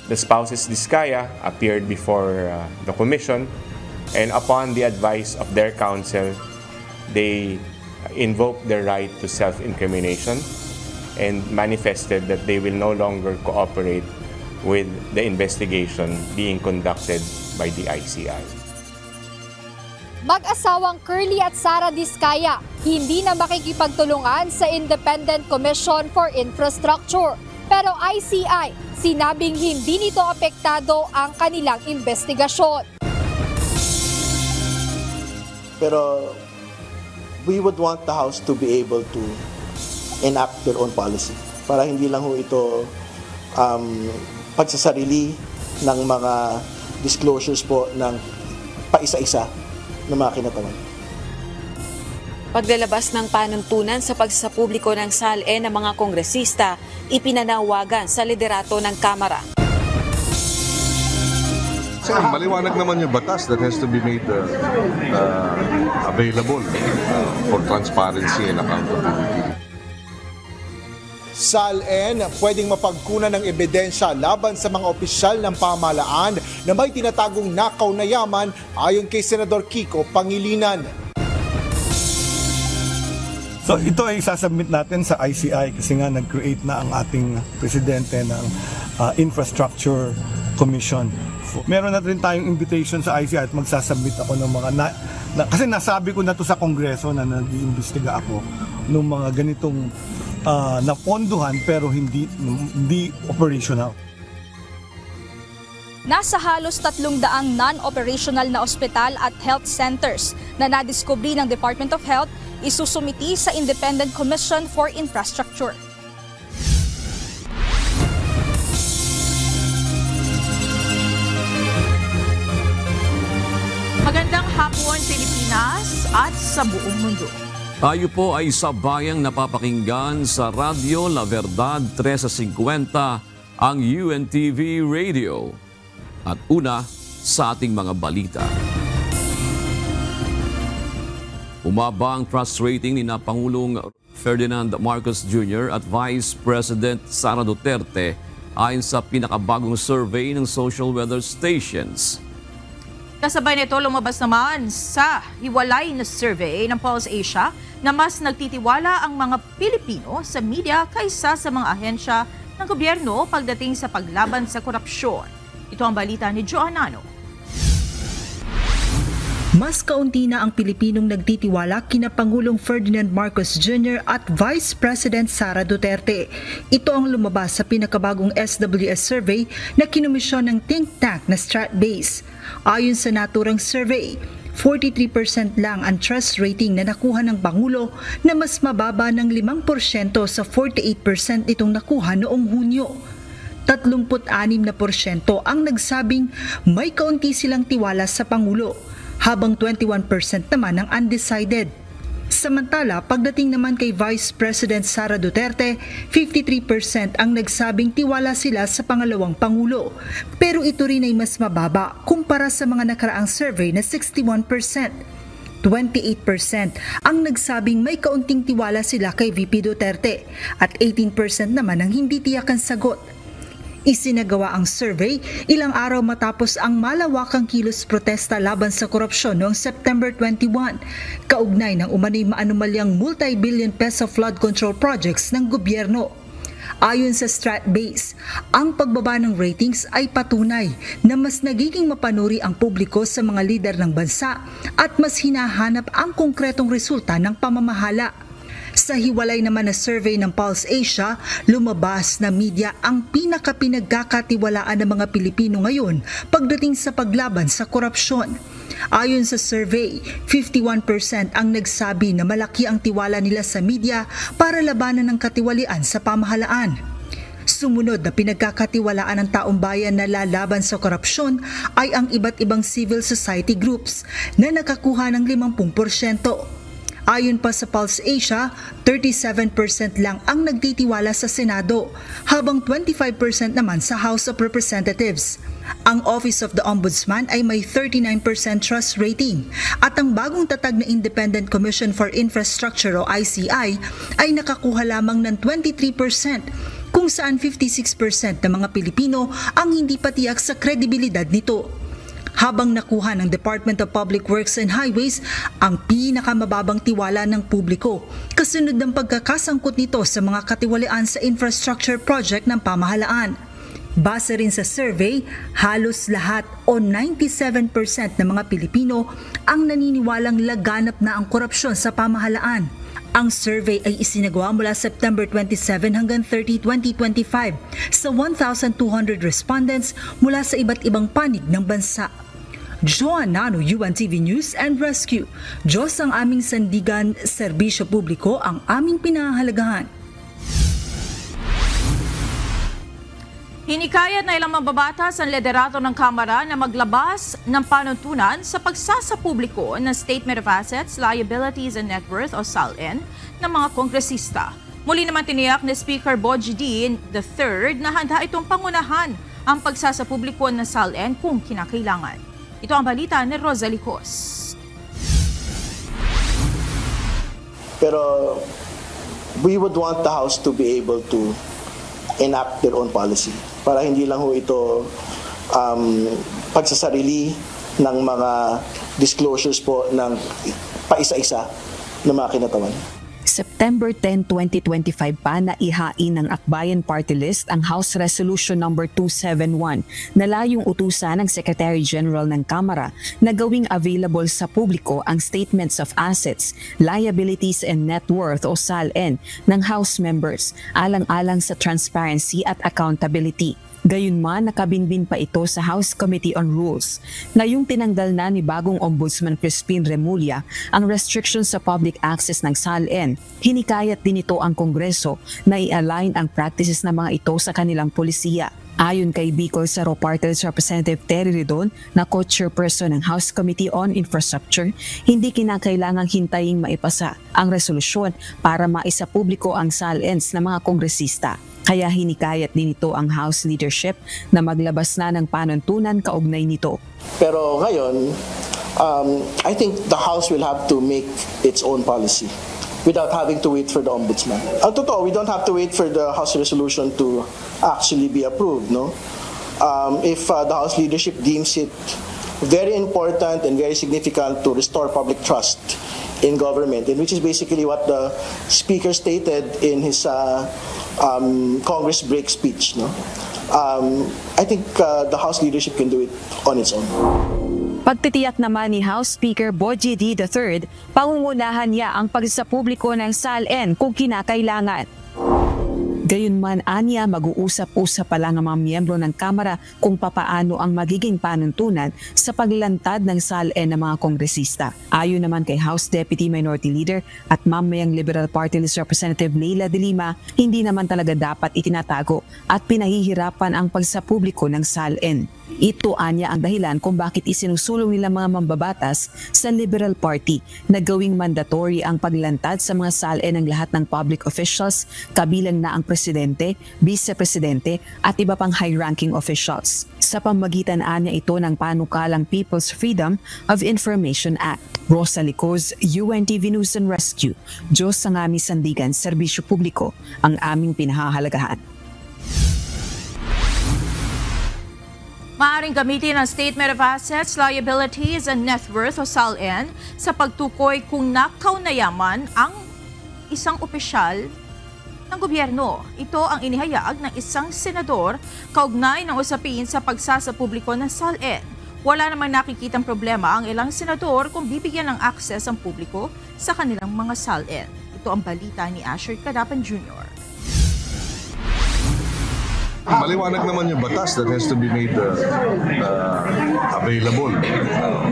The spouses Diskaya appeared before the commission, and upon the advice of their counsel, they invoked their right to self-incrimination and manifested that they will no longer cooperate with the investigation being conducted by the ICI. Mag-asawang Curly at Sara Diskaya hindi na makikipagtulungan sa Independent Commission for Infrastructure. Pero ICI, sinabing hindi nito apektado ang kanilang investigasyon. Pero we would want the House to be able to enact their own policy para hindi lang ho ito pagsasarili ng mga disclosures po ng paisa-isa ng mga kinatawan. Paglalabas ng panuntunan sa pagsapubliko ng SALE ng mga kongresista, ipinanawagan sa liderato ng Kamara. Sir, maliwanag naman yung batas that has to be made available for transparency and accountability. SALN pwedeng mapagkunan ng ebidensya laban sa mga opisyal ng pamahalaan na may tinatagong nakaw na yaman ayon kay Senador Kiko Pangilinan. So ito ay sasubmit natin sa ICI kasi nga nag-create na ang ating presidente ng Infrastructure Commission. Meron na rin tayong invitation sa ICI at magsasubmit ako ng mga kasi nasabi ko na to sa Kongreso na nag-iimbestiga ako ng mga ganitong naponduhan pero hindi operational. Nasa halos 300 non-operational na ospital at health centers na nadiskubre ng Department of Health isusumiti sa Independent Commission for Infrastructure. Magandang hapon, Pilipinas at sa buong mundo. Tayo po ay sabayang napapakinggan sa Radyo La Verdad 1350, ang UNTV Radio. At una sa ating mga balita. Umaba ang trust rating ni Pangulong Ferdinand Marcos Jr. at Vice President Sara Duterte ayon sa pinakabagong survey ng social weather stations. Kasabay nito, lumabas naman sa hiwalay na survey ng Pulse Asia na mas nagtitiwala ang mga Pilipino sa media kaysa sa mga ahensya ng gobyerno pagdating sa paglaban sa korupsyon. Ito ang balita ni Joanano. Mas kaunti na ang Pilipinong nagtitiwala kina Pangulong Ferdinand Marcos Jr. at Vice President Sara Duterte. Ito ang lumabas sa pinakabagong SWS survey na kinomisyon ng think tank na Stratbase. Ayon sa naturang survey, 43% lang ang trust rating na nakuha ng Pangulo na mas mababa ng 5% sa 48% itong nakuha noong Hunyo. 36% ang nagsabing may kaunti silang tiwala sa Pangulo, habang 21% naman ang undecided. Samantala, pagdating naman kay Vice President Sara Duterte, 53% ang nagsabing tiwala sila sa pangalawang Pangulo. Pero ito rin ay mas mababa kumpara sa mga nakaraang survey na 61%. 28% ang nagsabing may kaunting tiwala sila kay VP Duterte at 18% naman ang hindi tiyakan sagot. Isinagawa ang survey ilang araw matapos ang malawakang kilos protesta laban sa korupsyon noong September 21, kaugnay ng umano'y maanumalyang multi-billion peso flood control projects ng gobyerno. Ayon sa Stratbase, ang pagbaba ng ratings ay patunay na mas nagiging mapanuri ang publiko sa mga lider ng bansa at mas hinahanap ang konkretong resulta ng pamamahala. Sa hiwalay naman na survey ng Pulse Asia, lumabas na media ang pinagkakatiwalaan ng mga Pilipino ngayon pagdating sa paglaban sa korupsyon. Ayon sa survey, 51% ang nagsabi na malaki ang tiwala nila sa media para labanan ng katiwalian sa pamahalaan. Sumunod na pinagkakatiwalaan ng taong bayan na lalaban sa korupsyon ay ang iba't ibang civil society groups na nakakuha ng 50%. Ayon pa sa Pulse Asia, 37% lang ang nagtitiwala sa Senado, habang 25% naman sa House of Representatives. Ang Office of the Ombudsman ay may 39% trust rating at ang bagong tatag na Independent Commission for Infrastructure o ICI ay nakakuha lamang ng 23%, kung saan 56% ng mga Pilipino ang hindi patiyak sa kredibilidad nito. Habang nakuha ng Department of Public Works and Highways ang pinakamababang tiwala ng publiko, kasunod ng pagkakasangkot nito sa mga katiwalian sa infrastructure project ng pamahalaan. Base rin sa survey, halos lahat o 97% ng mga Pilipino ang naniniwalang laganap na ang korupsyon sa pamahalaan. Ang survey ay isinagawa mula September 27 hanggang 30, 2025 sa 1,200 respondents mula sa iba't ibang panig ng bansa. Joan Nano, UNTV News and Rescue. Diyos ang aming sandigan, serbisyo publiko ang aming pinahahalagahan. Hinikayat na ilang mambabatas ang liderato ng Kamara na maglabas ng panuntunan sa pagsasapubliko ng Statement of Assets, Liabilities and Net Worth o SALN ng mga kongresista. Muli naman tiniyak ni Speaker Bogie D. III na handa itong pangunahan ang pagsasapubliko ng SALN kung kinakailangan. Ito ang balita ni Rosalie Cos. Pero we would want the House to be able to enact their own policy para hindi lang ho ito pagsasarili ng mga disclosures po ng paisa-isa ng mga kinatawan. September 10, 2025 pa na ihain ng Akbayan Party List ang House Resolution No. 271 na layong utusan ng Secretary General ng Kamara na gawing available sa publiko ang Statements of Assets, Liabilities and Net Worth o SALN ng House members alang-alang sa transparency at accountability. Gayunman, nakabinbin pa ito sa House Committee on Rules. Ngayong tinanggal na ni bagong Ombudsman Crispin Remulla ang restrictions sa public access ng SALN, hinikayat din ito ang Kongreso na i-align ang practices ng mga ito sa kanilang polisiya. Ayon kay Bicol Saro Party List Representative Terry Ridon na co-chairperson ng House Committee on Infrastructure, hindi kinakailangang hintaying maipasa ang resolusyon para maisapubliko ang SALNs ng mga kongresista. Kaya hinikayat din ito ang House leadership na maglabas na ng panuntunan kaugnay nito. Pero ngayon, I think the House will have to make its own policy without having to wait for the Ombudsman. Ang totoo, we don't have to wait for the House resolution to actually be approved. No? If the House leadership deems it very important and very significant to restore public trust in government, and which is basically what the Speaker stated in his Congress break speech. No? I think the House leadership can do it on its own. Pagtitiyak naman ni House Speaker Bogie D. III, pangungunahan niya ang pagsapubliko ng SALN kung kinakailangan. Gayunman, anya, mag-uusap-usap pa lang ang mga miyembro ng Kamara kung papaano ang magiging panuntunan sa paglantad ng SALN ng mga kongresista. Ayon naman kay House Deputy Minority Leader at mamayang Liberal Party List Representative Leila de Lima, hindi naman talaga dapat itinatago at pinahihirapan ang pagsapubliko ng SALN. Ito anya ang dahilan kung bakit isinusulong nila mga mambabatas sa Liberal Party na gawing mandatory ang paglantad sa mga SALN ng lahat ng public officials, kabilang na ang Presidente, Vice-Presidente at iba pang high-ranking officials. Sa pamagitan anya ito ng panukalang People's Freedom of Information Act. Rosalie Cos, UNTV News and Rescue. Diyos ang aming sandigan, serbisyo publiko ang aming pinahahalagahan. Maaaring gamitin ang Statement of Assets, Liabilities and Net Worth o SALN sa pagtukoy kung nakaw na yaman ang isang opisyal ng gobyerno. Ito ang inihayag ng isang senador kaugnay ng usapin sa pagsasapubliko ng SALN. Wala namang nakikitang problema ang ilang senador kung bibigyan ng access ang publiko sa kanilang mga SALN. Ito ang balita ni Asher Cadapan Jr. Maliwanag naman yung batas that has to be made available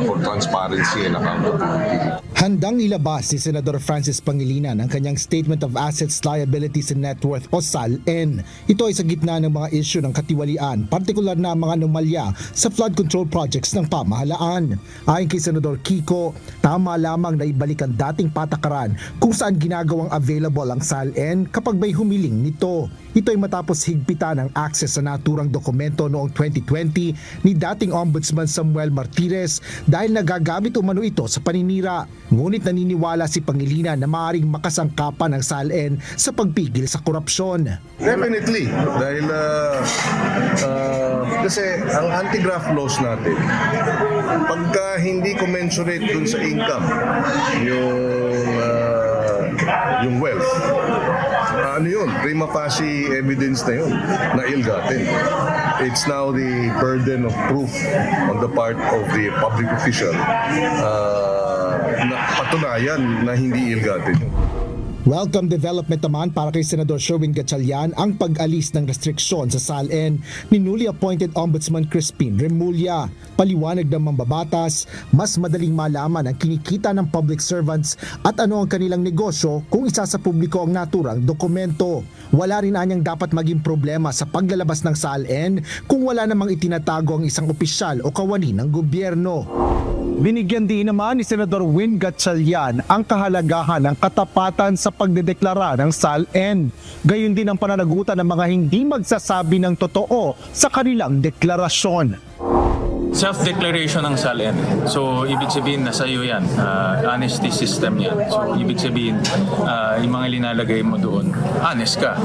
for transparency and accountability. Handang ilabas si Senador Francis Pangilinan ang kanyang Statement of Assets, Liabilities and Net Worth o SALN. Ito ay sa gitna ng mga issue ng katiwalian, partikular na mga anomalya sa flood control projects ng pamahalaan. Ayon kay Senador Kiko, tama lamang na ibalik ang dating patakaran kung saan ginagawang available ang SALN kapag may humiling nito. Ito ay matapos higpitan ang access sa naturang dokumento noong 2020 ni dating Ombudsman Samuel Martires dahil nagagamit umano ito sa paninira. Ngunit naniniwala si Pangilinan na maaaring makasangkapan ng SALN sa pagpigil sa korupsyon. Definitely, dahil kasi ang anti-graft laws natin, pagka hindi commensurate dun sa income, yung wealth, ano yun? Prima facie evidence na yun, na ill-gotten. It's now the burden of proof on the part of the public official na patunayan na hindi ill-gotten yun. Welcome development naman para kay Senador Sherwin Gatchalian ang pag-alis ng restriksyon sa SALN ni newly appointed Ombudsman Crispin Remulla. Paliwanag ng mambabatas, mas madaling malaman ang kinikita ng public servants at ano ang kanilang negosyo kung isa sa publiko ang naturang dokumento. Wala rin anyang dapat maging problema sa paglalabas ng SALN kung wala namang itinatago ang isang opisyal o kawani ng gobyerno. Binigyan din naman ni Senador Win Gatchalian ang kahalagahan ng katapatan sa pagdedeklara ng SALN. Gayon din ang pananagutan ng mga hindi magsasabi ng totoo sa kanilang deklarasyon. Self-declaration ng SALN. So, ibig sabihin, nasa iyo yan. Honesty system yan. So, ibig sabihin, yung mga linalagay mo doon, honest ka.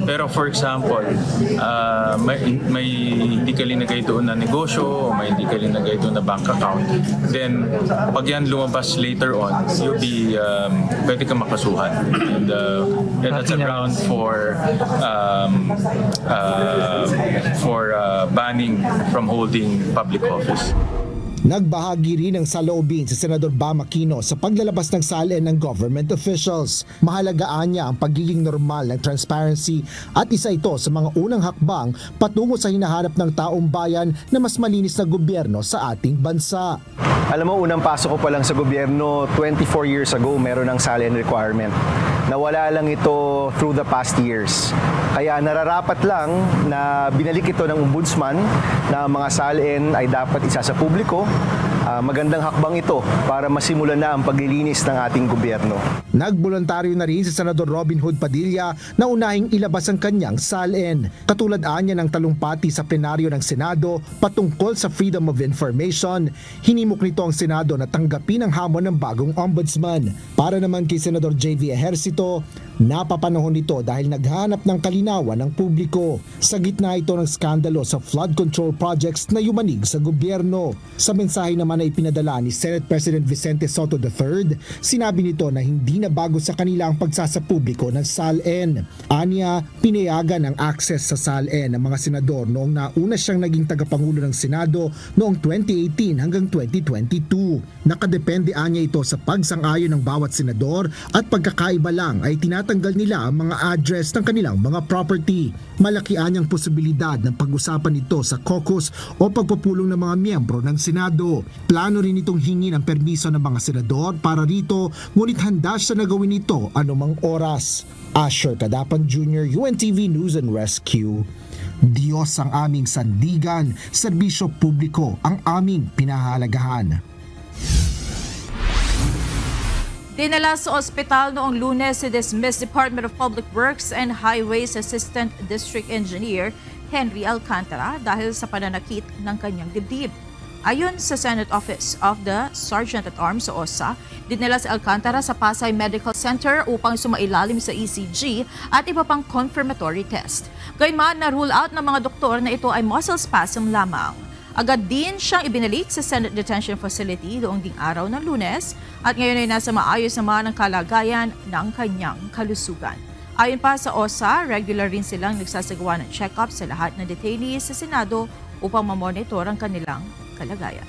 Pero for example, may hindi ka linagay doon na negosyo, o may hindi ka linagay doon na bank account, then, pag yan lumabas later on, you'll be, pwede ka makasuhan. And that's a ground for banning from holding public office. Nagbahagi rin ng saloobin si Senador Bam Aquino sa paglalabas ng SALN ng government officials. Mahalagaan niya ang pagiging normal ng transparency at isa ito sa mga unang hakbang patungo sa hinahanap ng taong bayan na mas malinis na gobyerno sa ating bansa. Alam mo, unang pasok ko pa lang sa gobyerno, 24 years ago, meron ng SALN requirement. Nawala lang ito through the past years. Kaya nararapat lang na binalik ito ng ombudsman na mga SALN ay dapat isa sa publiko. Magandang hakbang ito para masimulan na ang paglilinis ng ating gobyerno. Nagboluntaryo na rin si Senador Robin Hood Padilla na unahing ilabas ang kanyang SALN. Katulad niya ng talumpati sa plenaryo ng Senado patungkol sa freedom of information. Hinimok nito ang Senado na tanggapin ang hamon ng bagong ombudsman. Para naman kay Senador J.V. Ejercito, napapanahon nito dahil naghanap ng kalinawan ng publiko. Sa gitna ito ng skandalo sa flood control projects na yumanig sa gobyerno. Sa mensahe naman na ipinadala ni Senate President Vicente Soto III, sinabi nito na hindi na bago sa kanila ang pagsasapubliko ng SALN. Anya, pinayagan ang access sa SALN ng mga senador noong nauna siyang naging tagapangulo ng Senado noong 2018 hanggang 2022. Nakadepende anya ito sa pagsang-ayon ng bawat senador at pagkakaiba lang ay tinatanggal nila ang mga address ng kanilang mga property. Malaki anyang posibilidad ng pag-usapan ito sa caucus o pagpupulong ng mga miyembro ng Senado. Plano rin itong hingin ang permiso ng mga senador para rito, ngunit handa siya na gawin ito anumang oras. Asher Cadapan Jr., UNTV News and Rescue. Diyos ang aming sandigan, serbisyo publiko ang aming pinahahalagahan. Dinala sa ospital noong Lunes si dismissed Department of Public Works and Highways Assistant District Engineer Henry Alcantara dahil sa pananakit ng kanyang dibdib. Ayon sa Senate Office of the Sergeant-at-Arms o OSA, dinala si Alcantara sa Pasay Medical Center upang sumailalim sa ECG at iba pang confirmatory test. Gayunman, na-rule out ng mga doktor na ito ay muscle spasm lamang. Agad din siyang ibinalik sa Senate Detention Facility noong ding araw ng Lunes at ngayon ay nasa maayos naman ang kalagayan ng kanyang kalusugan. Ayon pa sa OSA, regular rin silang nagsasagawa ng check-up sa lahat ng detainees sa Senado upang mamonitor ang kanilang kalagayan.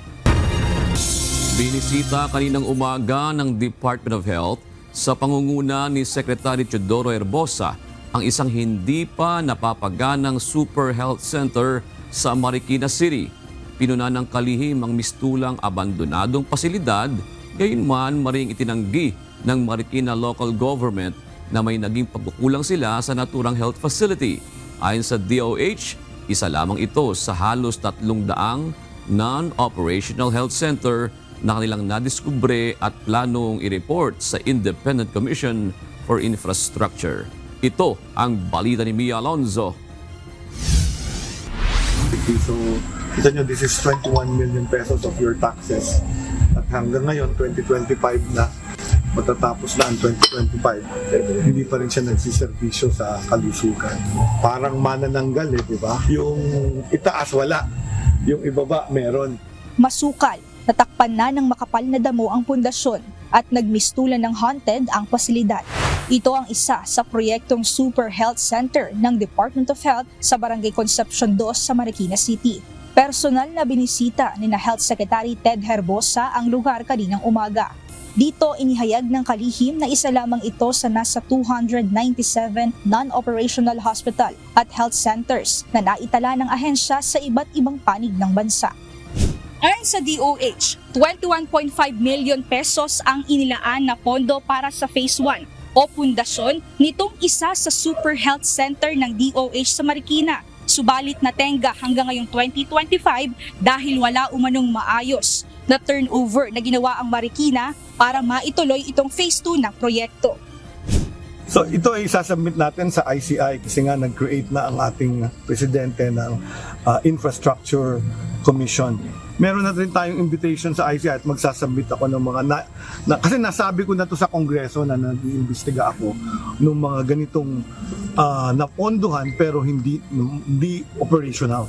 Binisita kaninang umaga ng Department of Health sa pangunguna ni Secretary Teodoro Herbosa ang isang hindi pa napapaganang Super Health Center sa Marikina City. Pinuna ng kalihim ang mistulang abandonadong pasilidad, gayunman maring itinanggi ng Marikina Local Government na may naging pagkukulang sila sa naturang health facility. Ayon sa DOH, isa lamang ito sa halos 300 non-operational health center na kanilang nadiskubre at planong i-report sa Independent Commission for Infrastructure. Ito ang balita ni Mia Alonzo. So, kita nyo, this is 21 million pesos of your taxes. At hanggang ngayon, 2025 na, matatapos na ang 2025, hindi pa rin siya nagsiservisyo sa kalusugan. Parang manananggal di ba? Yung itaas wala, yung ibaba meron. Masukal, natakpan na ng makapal na damo ang pundasyon at nagmistulan ng haunted ang pasilidad. Ito ang isa sa proyektong Super Health Center ng Department of Health sa Barangay Concepcion 2 sa Marikina City. Personal na binisita ni Health Secretary Ted Herbosa ang lugar kaninang umaga. Dito inihayag ng kalihim na isa lamang ito sa nasa 297 non-operational hospital at health centers na naitala ng ahensya sa iba't ibang panig ng bansa. Ayon sa DOH, 21.5 million pesos ang inilaan na pondo para sa Phase 1 o pundasyon nitong isa sa Super Health Center ng DOH sa Marikina. Subalit natenga hanggang ngayong 2025 dahil wala umanong maayos na turnover na ginawa ang Marikina para maituloy itong Phase 2 ng proyekto. So ito ay isasubmit natin sa ICI kasi nga nag-create na ang ating presidente ng Infrastructure Commission. Meron na rin tayong invitation sa ICI at magsasubmit ako ng mga kasi nasabi ko na to sa Kongreso na nag-iimbestiga ako ng mga ganitong napondohan pero hindi operational.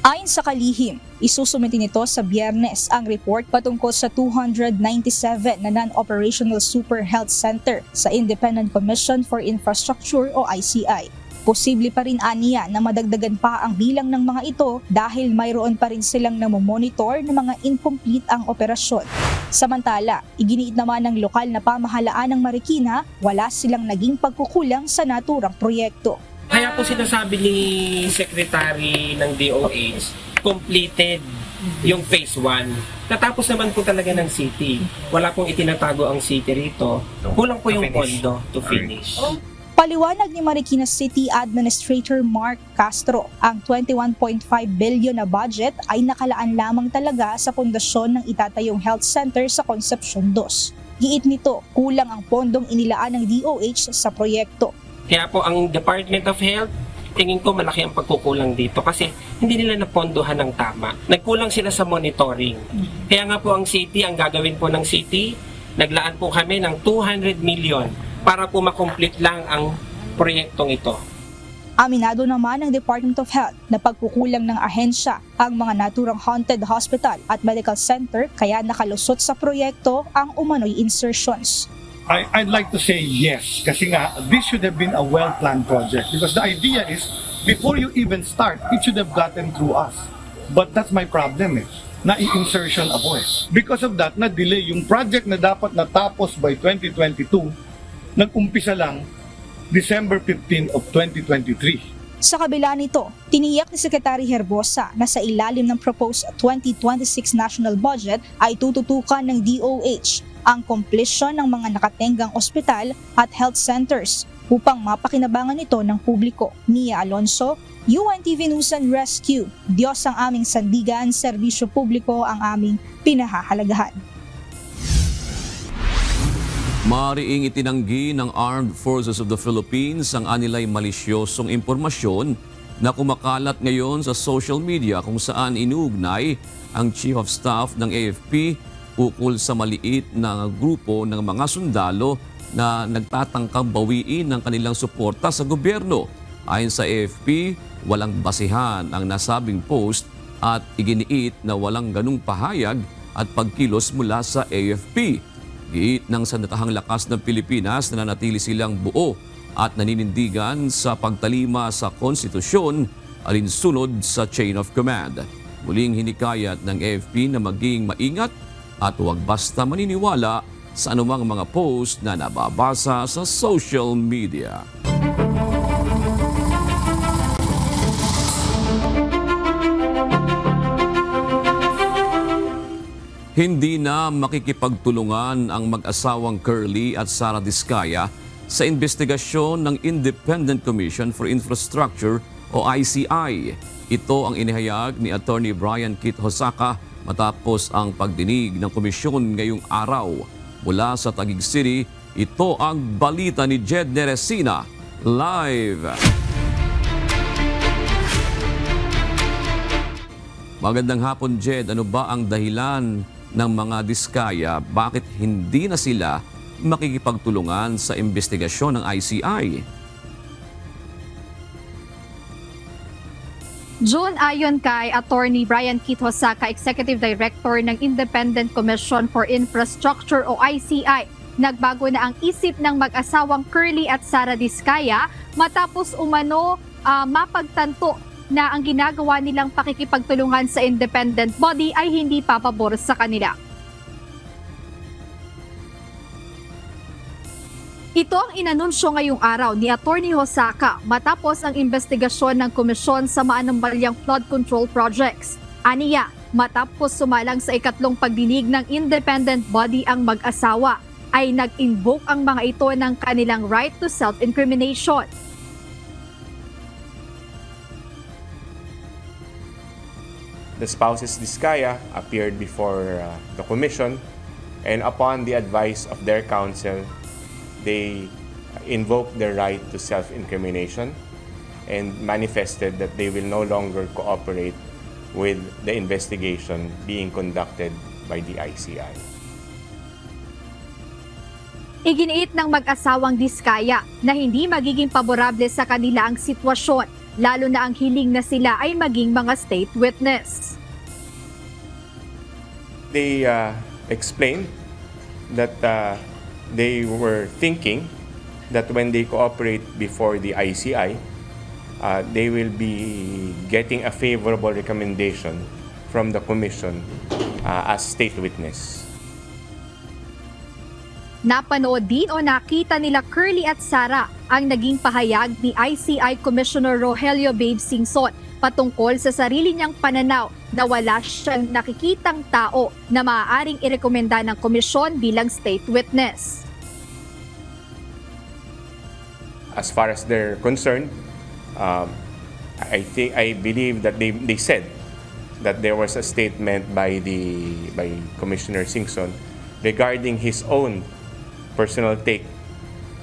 Ayon sa kalihim, isusumitin nito sa Biyernes ang report patungkol sa 297 na non-operational Super Health Center sa Independent Commission for Infrastructure o ICI. Posible pa rin aniya na madagdagan pa ang bilang ng mga ito dahil mayroon pa rin silang namomonitor ng mga incomplete ang operasyon. Samantala, iginiit naman ng lokal na pamahalaan ng Marikina, wala silang naging pagkukulang sa naturang proyekto. Kaya po sinasabi ni Secretary ng DOH, completed yung Phase 1. Natapos naman po talaga ng city. Wala pong itinatago ang city rito. Kulang po yung pondo to finish. Paliwanag ni Marikina City Administrator Mark Castro, ang 21.5 billion na budget ay nakalaan lamang talaga sa pundasyon ng itatayong health center sa Concepcion 2. Giit nito, kulang ang pondong inilaan ng DOH sa proyekto. Kaya po ang Department of Health, tingin ko malaki ang pagkukulang dito kasi hindi nila napondohan ng tama. Nagkulang sila sa monitoring. Kaya nga po ang city, ang gagawin po ng city, naglaan po kami ng 200 million para po makomplete lang ang proyektong ito. Aminado naman ng Department of Health na pagkukulang ng ahensya ang mga naturang haunted hospital at medical center kaya nakalusot sa proyekto ang umano'y insertions. I'd like to say yes, kasi nga, this should have been a well-planned project because the idea is, before you even start, it should have gotten through us. But that's my problem na-i-insertion ako Because of that, na-delay yung project na dapat natapos by 2022, nag-umpisa lang December 15 of 2023. Sa kabila nito, tiniyak ni Secretary Herbosa na sa ilalim ng proposed 2026 national budget ay tututukan ng DOH ang completion ng mga nakatenggang ospital at health centers upang mapakinabangan ito ng publiko. Nia Alonso, UNTV News and Rescue. Diyos ang aming sandigan, serbisyo publiko ang aming pinahahalagahan. Maariing itinanggi ng Armed Forces of the Philippines ang anilay malisyosong impormasyon na kumakalat ngayon sa social media kung saan inuugnay ang Chief of Staff ng AFP ukol sa maliit na grupo ng mga sundalo na nagtatangkang bawiin ng kanilang suporta sa gobyerno. Ayon sa AFP, walang basihan ang nasabing post at iginiit na walang ganung pahayag at pagkilos mula sa AFP. Giit ng Sandatahang Lakas ng Pilipinas na nanatili silang buo at naninindigan sa pagtalima sa konstitusyon alinsunod sa chain of command. Muling hinikayat ng AFP na maging maingat at huwag basta maniniwala sa anumang mga post na nababasa sa social media. Hindi na makikipagtulungan ang mag-asawang Curly at Sara Diskaya sa investigasyon ng Independent Commission for Infrastructure o ICI. Ito ang inihayag ni Attorney Brian Kit Hosaka matapos ang pagdinig ng komisyon ngayong araw. Mula sa Taguig City, ito ang balita ni Jed Neresina, live. Magandang hapon, Jed. Ano ba ang dahilan ng mga Diskaya? Bakit hindi na sila makikipagtulungan sa investigasyon ng ICI. June, ayon kay Attorney Brian Keith Hosaka, Executive Director ng Independent Commission for Infrastructure o ICI, nagbago na ang isip ng mag-asawang Curly at Sara Diskaya matapos umano mapagtanto na ang ginagawa nilang pakikipagtulungan sa independent body ay hindi papabor sa kanila. Ito ang inanunsyo ngayong araw ni Attorney Hosaka matapos ang investigasyon ng komisyon sa maanumalyang flood control projects. Aniya, matapos sumalang sa ikatlong pagdinig ng independent body ang mag-asawa, ay nag-invoke ang mga ito ng kanilang right to self-incrimination. The spouses Diskaya appeared before the commission, and upon the advice of their counsel, they invoked their right to self-incrimination and manifested that they will no longer cooperate with the investigation being conducted by the ICI. Iginiit ng mag-asawang Diskaya na hindi magiging paborable sa kanila ang sitwasyon, lalo na ang hiling na sila ay maging mga state witness. They explained that they were thinking that when they cooperate before the ICI, they will be getting a favorable recommendation from the commission as state witness. Napanood din o nakita nila Curly at Sara ang naging pahayag ni ICI Commissioner Rogelio Babe Singson patungkol sa sarili niyang pananaw na wala siyang nakikitang tao na maaaring irekomenda ng komisyon bilang state witness. As far as they're concerned, I believe that they said that there was a statement by Commissioner Singson regarding his own personal take,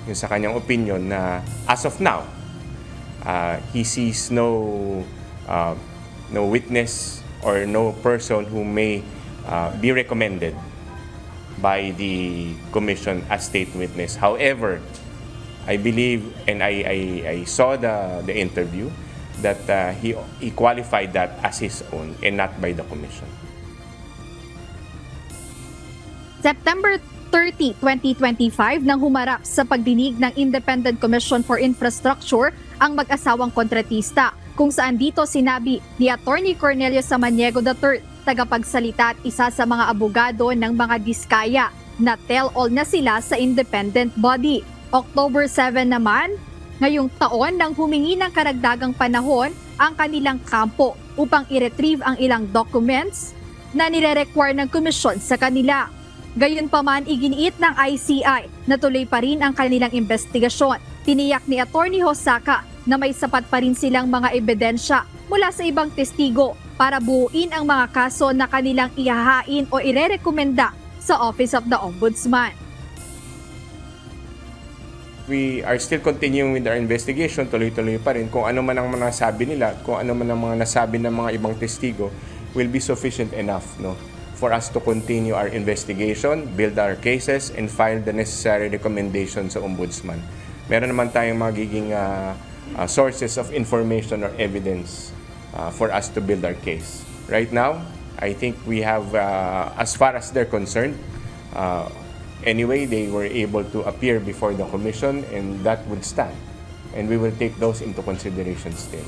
yung sa kanyang opinion na as of now, he sees no witness or no person who may be recommended by the commission as state witness. However, I believe, and I saw the interview, that he qualified that as his own and not by the commission. September 30, 2025 nang humarap sa pagdinig ng Independent Commission for Infrastructure ang mag-asawang kontratista, kung saan dito sinabi ni Attorney Cornelio Samaniego III, tagapagsalita at isa sa mga abogado ng mga Diskaya, na tell-all na sila sa independent body. October 7 naman, ngayong taon nang humingi ng karagdagang panahon ang kanilang kampo upang i-retrieve ang ilang documents na nire-require ng komisyon sa kanila. Gayunpaman, iginiit ng ICI na tuloy pa rin ang kanilang investigasyon. Tiniyak ni Attorney Hosaka na may sapat pa rin silang mga ebidensya mula sa ibang testigo para buuin ang mga kaso na kanilang ihahain o irerekomenda sa Office of the Ombudsman. We are still continuing with our investigation, tuloy-tuloy pa rin. Kung ano man ang mga nasabi nila, kung ano man ang mga nasabi ng mga ibang testigo will be sufficient enough, no, for us to continue our investigation, build our cases, and file the necessary recommendations sa Ombudsman. Meron naman tayong magiging sources of information or evidence for us to build our case. Right now, I think we have, as far as they're concerned, anyway, they were able to appear before the commission, and that would stand. And we will take those into consideration still.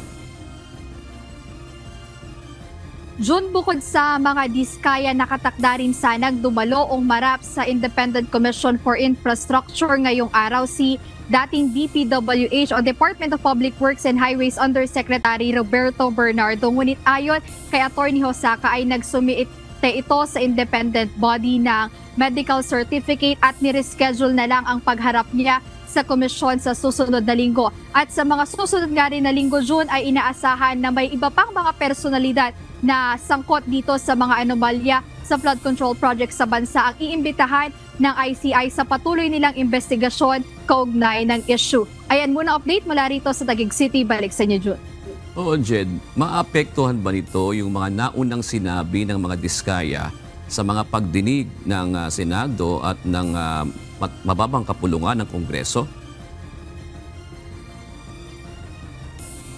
June, bukod sa mga Diskaya, nakatakda rin sanang dumalo o marap sa Independent Commission for Infrastructure ngayong araw si dating DPWH o Department of Public Works and Highways Undersecretary Roberto Bernardo. Ngunit ayon kay Attorney Hosaka ay nagsumite ito sa independent body ng medical certificate at nireschedule na lang ang pagharap niya sa komisyon sa susunod na linggo. At sa mga susunod nga rin na linggo, June, ay inaasahan na may iba pang mga personalidad na sangkot dito sa mga anomalya sa flood control project sa bansa ang iimbitahan ng ICI sa patuloy nilang investigasyon kaugnay ng issue. Ayan muna update mula rito sa Taguig City. Balik sa inyo, June. Oo, Jed, maapektuhan ba nito yung mga naunang sinabi ng mga Diskaya sa mga pagdinig ng Senado at ng mababang kapulungan ng Kongreso?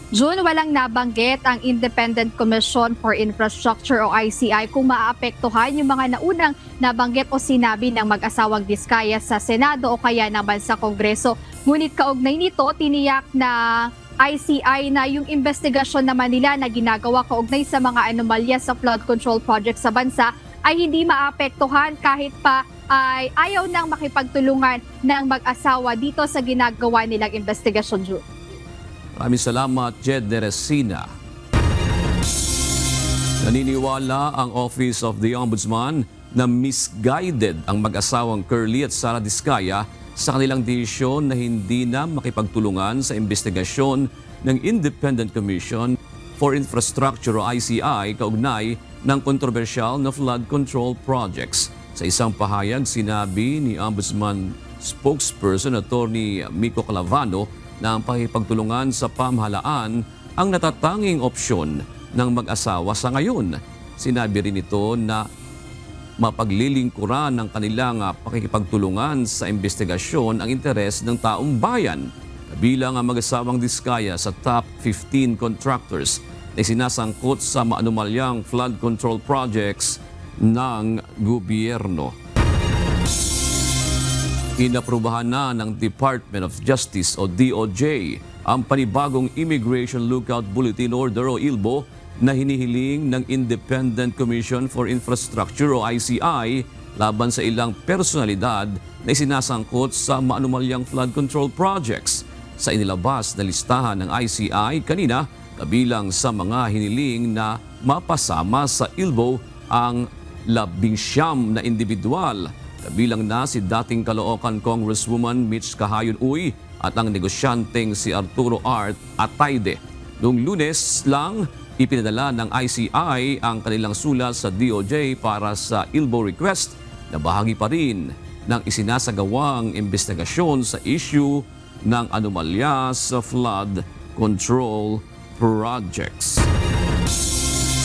June, walang nabanggit ang Independent Commission for Infrastructure o ICI kung maaapektuhan yung mga naunang nabanggit o sinabi ng mag-asawang Diskaya sa Senado o kaya naman sa Kongreso. Ngunit kaugnay nito, tiniyak na ICI na yung investigasyon naman nila na ginagawa kaugnay sa mga anomalya sa flood control project sa bansa ay hindi maapektuhan kahit pa ay ayaw nang makipagtulungan ng mag-asawa dito sa ginagawa nilang investigasyon, June. Maraming salamat, Jed Deresina. Naniniwala ang Office of the Ombudsman na misguided ang mag-asawang Curly at Sara Diskaya sa kanilang desisyon na hindi na makipagtulungan sa investigasyon ng Independent Commission for Infrastructure o ICI kaugnay ng kontrobersyal na flood control projects. Sa isang pahayag, sinabi ni Ombudsman spokesperson Attorney Miko Calavano na ang pakipagtulungan sa pamahalaan ang natatanging opsyon ng mag-asawa sa ngayon. Sinabi rin ito na mapaglilingkuran ng kanilang pakikipagtulungan sa investigasyon ang interes ng taong bayan. Kabilang ang mag-asawang Diskaya sa top 15 contractors na sinasangkot sa maanumalyang flood control projects ng gobyerno. Inaprubahan na ng Department of Justice o DOJ ang panibagong Immigration Lookout Bulletin Order o ILBO na hinihiling ng Independent Commission for Infrastructure o ICI laban sa ilang personalidad na isinasangkot sa maanumalyang flood control projects. Sa inilabas na listahan ng ICI kanina, kabilang sa mga hiniling na mapasama sa ILBO ang 19 na individual. Kabilang na si dating Caloocan Congresswoman Mitch Cahayon-Uy at ang negosyanteng si Arturo Art Atayde. Noong Lunes lang, ipinadala ng ICI ang kanilang sulat sa DOJ para sa ILBO request na bahagi pa rin ng isinasagawang investigasyon sa issue ng anomalya sa flood control projects.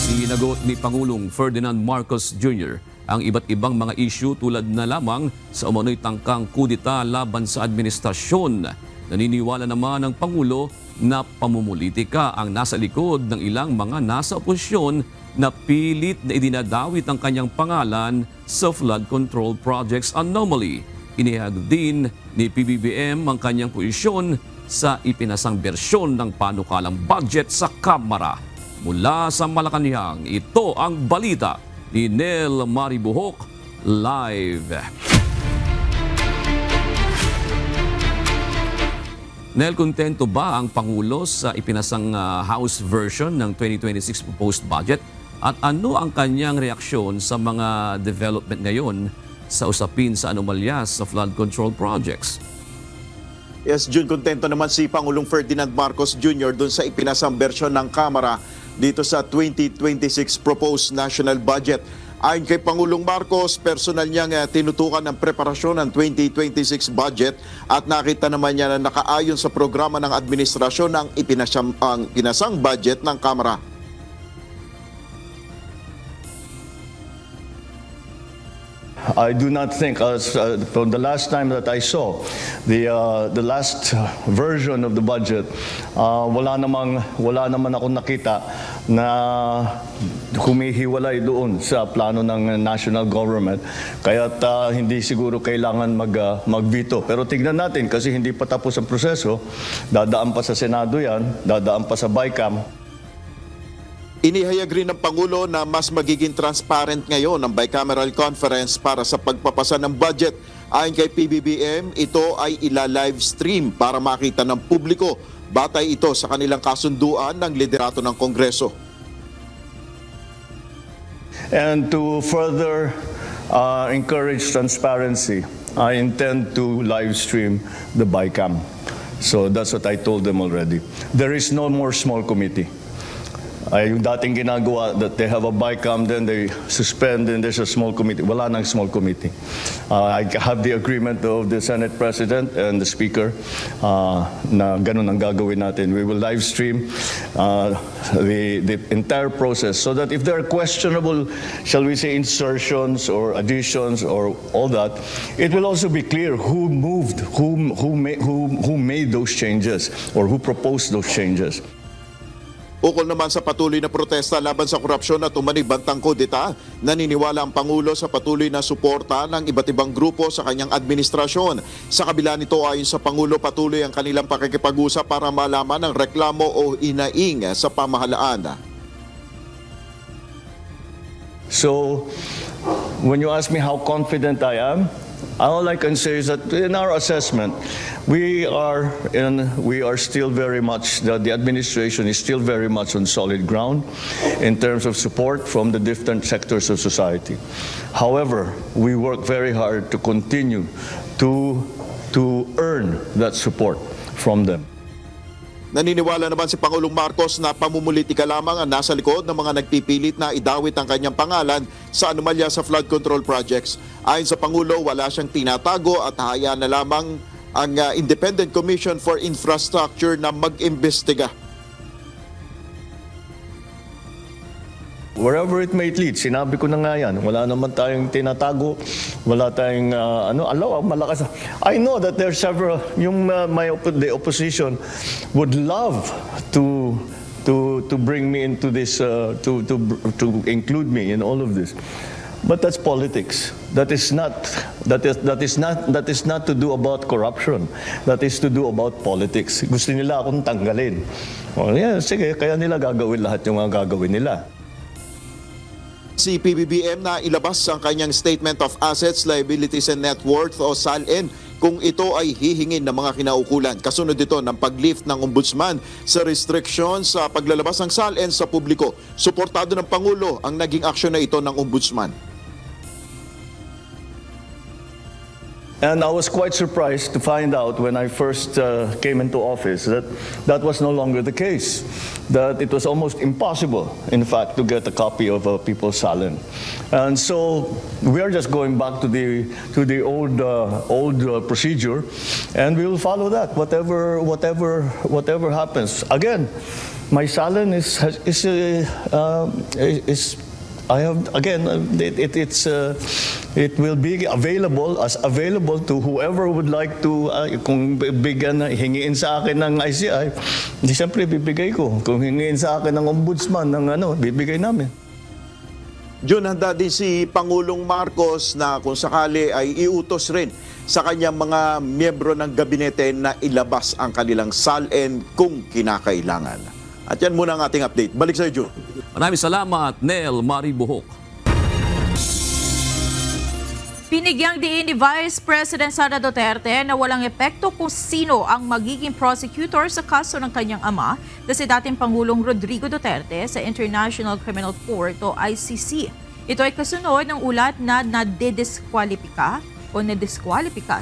Sinagot ni Pangulong Ferdinand Marcos Jr. ang iba't ibang mga issue tulad na lamang sa umano'y tangkang kudita laban sa administrasyon. Naniniwala naman ang Pangulo na pamumulitika ang nasa likod ng ilang mga nasa oposisyon na pilit na idinadawit ang kanyang pangalan sa flood control projects anomaly. Inihayag din ni PBBM ang kanyang posisyon sa ipinasang bersyon ng panukalang budget sa Kamara. Mula sa Malacanang, ito ang balita ni Nel Maribuhok live. Nel, kontento ba ang Pangulo sa ipinasang House version ng 2026 proposed budget? At ano ang kanyang reaksyon sa mga development ngayon sa usapin sa anomalya sa flood control projects? Yes, June, kontento naman si Pangulong Ferdinand Marcos Jr. dun sa ipinasang bersyon ng Kamara dito sa 2026 proposed national budget. Ayon kay Pangulong Marcos, personal niyang tinutukan ang preparasyon ng 2026 budget at nakita naman niya na nakaayon sa programa ng administrasyon ang ipinasang budget ng Kamara. I do not think, from the last time that I saw the last version of the budget, wala naman ako nakita na humihiwalay doon sa plano ng national government. Kaya't hindi siguro kailangan mag-veto. Pero tignan natin kasi hindi pa tapos ang proseso. Dadaan pa sa Senado yan, dadaan pa sa BICAM. Inihayag rin ng Pangulo na mas magiging transparent ngayon ang bicameral conference para sa pagpapasa ng budget. Ayon kay PBBM, ito ay ila-live stream para makita ng publiko. Batay ito sa kanilang kasunduan ng liderato ng Kongreso. And to further encourage transparency, I intend to live stream the BICAM. So that's what I told them already. There is no more small committee. Yung dating ginagawa that they have a BICAM, then they suspend, and there's a small committee. Wala nang small committee. I have the agreement of the Senate President and the Speaker na ganun ang gagawin natin. We will live stream the entire process so that if there are questionable, shall we say, insertions or additions or all that, it will also be clear who moved, who made those changes or who proposed those changes. Ukol naman sa patuloy na protesta laban sa korupsyon at umanibantang kudeta, naniniwala ang Pangulo sa patuloy na suporta ng iba't ibang grupo sa kanyang administrasyon. Sa kabila nito, ayon sa Pangulo, patuloy ang kanilang pakikipag-usap para malaman ang reklamo o inaing sa pamahalaan. So, when you ask me how confident I am, all I can say is that in our assessment, we are still very much, the administration is still very much on solid ground in terms of support from the different sectors of society. However, we work very hard to continue to earn that support from them. Naniniwala naman si Pangulong Marcos na pamumulitika lamang ang nasa likod ng mga nagpipilit na idawit ang kanyang pangalan sa anomalya sa flood control projects. Ayon sa Pangulo, wala siyang tinatago at hayaan na lamang ang Independent Commission for Infrastructure na mag-imbestiga. Wherever it may lead, sinabi ko na nga yan, wala naman tayong tinatago, wala tayong malakas. I know that there are several, the opposition would love to bring me into this, to include me in all of this. But that's politics. That is not to do about corruption. That is to do about politics. Gusto nila akong tanggalin. Yeah, sige, kaya nila gagawin lahat yung mga gagawin nila. Si PBBM na ilabas ang kanyang Statement of Assets, Liabilities and Net Worth o SALN kung ito ay hihingin ng mga kinaukulan. Kasunod dito ng pag-lift ng Ombudsman sa restrictions sa paglalabas ng SALN sa publiko. Suportado ng Pangulo ang naging aksyon na ito ng Ombudsman. And I was quite surprised to find out when I first came into office that that was no longer the case. That it was almost impossible, in fact, to get a copy of a People's SALN. And so we are just going back to the old procedure, and we will follow that. Whatever happens. Again, my SALN is I have again. It will be available to whoever would like to. Kung hingiin sa akin ng ICI, di siyempre bibigay ko. Kung hingiin sa akin ng Ombudsman bibigay namin. Jun, handa din si Pangulong Marcos na kung sakali ay iutos rin sa kanyang mga miyembro ng gabinete na ilabas ang kanilang SALN kung kinakailangan. At yan muna ang ating update. Balik sa iyo, Jun. Maraming salamat, Nel Maribuhok. Pinigyang diin ni Vice President Sara Duterte na walang epekto kung sino ang magiging prosecutor sa kaso ng kanyang ama na si dating Pangulong Rodrigo Duterte sa International Criminal Court o ICC. Ito ay kasunod ng ulat na nadidiskwalipika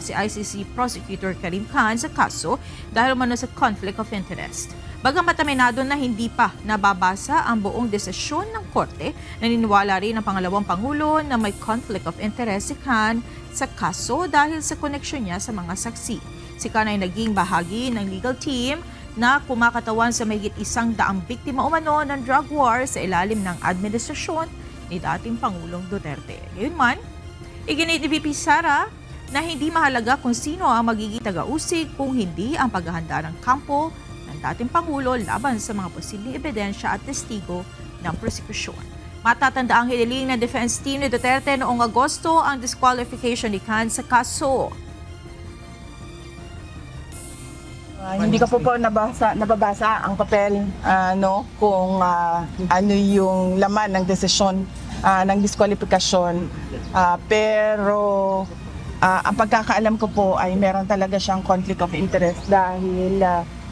si ICC Prosecutor Karim Khan sa kaso dahil umano sa conflict of interest. Bagamat aminado na hindi pa nababasa ang buong desisyon ng korte, naniniwala rin ang pangalawang Pangulo na may conflict of interest si Khan sa kaso dahil sa koneksyon niya sa mga saksi. Si Khan ay naging bahagi ng legal team na kumakatawan sa mahigit 100 biktima umano ng drug war sa ilalim ng administrasyon ni dating Pangulong Duterte. Gayunman, iginit ni VP Sara na hindi mahalaga kung sino ang magiging taga-usig kung hindi ang paghahanda ng kampo dating Pangulo laban sa mga posibleng ebidensya at testigo ng prosekusyon. Matatanda ang hiniling ng defense team ni Duterte noong Agosto ang disqualification ni Khan sa kaso. Hindi ko po nababasa ang papel kung ano yung laman ng desisyon ng disqualification. Pero ang pagkakaalam ko po ay meron talaga siyang conflict of interest dahil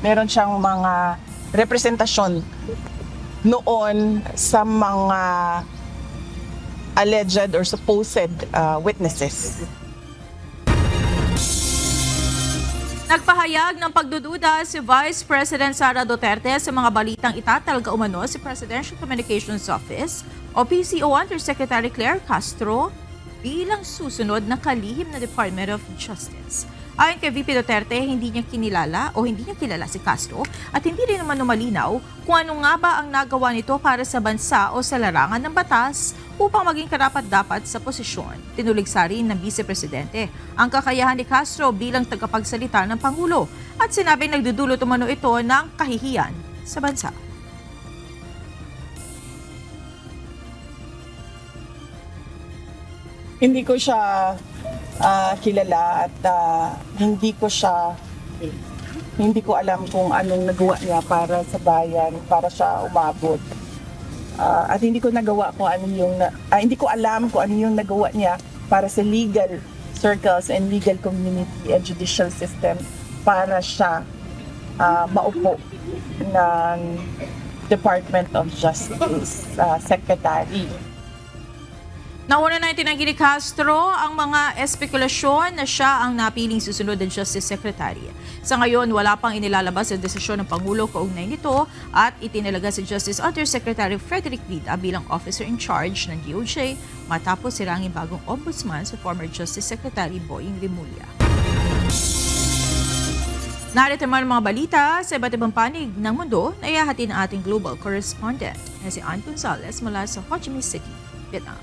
meron siyang mga representasyon noon sa mga alleged or supposed witnesses. Nagpahayag ng pagdududa si Vice President Sara Duterte sa mga balitang itatalga umano si Presidential Communications Office o PCO Undersecretary Claire Castro bilang susunod na kalihim na Department of Justice. Ayon kay VP Duterte, hindi niya kilala si Castro at hindi rin naman malinaw kung ano nga ba ang nagawa nito para sa bansa o sa larangan ng batas upang maging karapat-dapat sa posisyon. Tinuligsa rin ng Vice Presidente ang kakayahan ni Castro bilang tagapagsalita ng Pangulo at sinabing nagdudulot umano ito ng kahihiyan sa bansa. Hindi ko siya kilala at hindi ko alam kung anong nagawa niya para sa bayan, para siya umabot. At hindi ko nagawa kung ano yung hindi ko alam kung ano yung nagawa niya para sa legal circles and legal community and judicial system para siya maupo ng Department of Justice Secretary. Nauna na itinanggi ni Castro ang mga espekulasyon na siya ang napiling susunod na Justice Secretary. Sa ngayon, wala pang inilalabas ang desisyon ng Pangulo kaugnay nito at itinalaga si Justice Undersecretary Frederick Vida bilang officer in charge ng DOJ matapos sirangin bagong ombudsman sa former Justice Secretary Boying Rimulya. Narito naman ang mga balita sa iba't ibang panig ng mundo na ihahatid ng ating global correspondent na si Ann Gonzalez mula sa Ho Chi Minh City, Vietnam.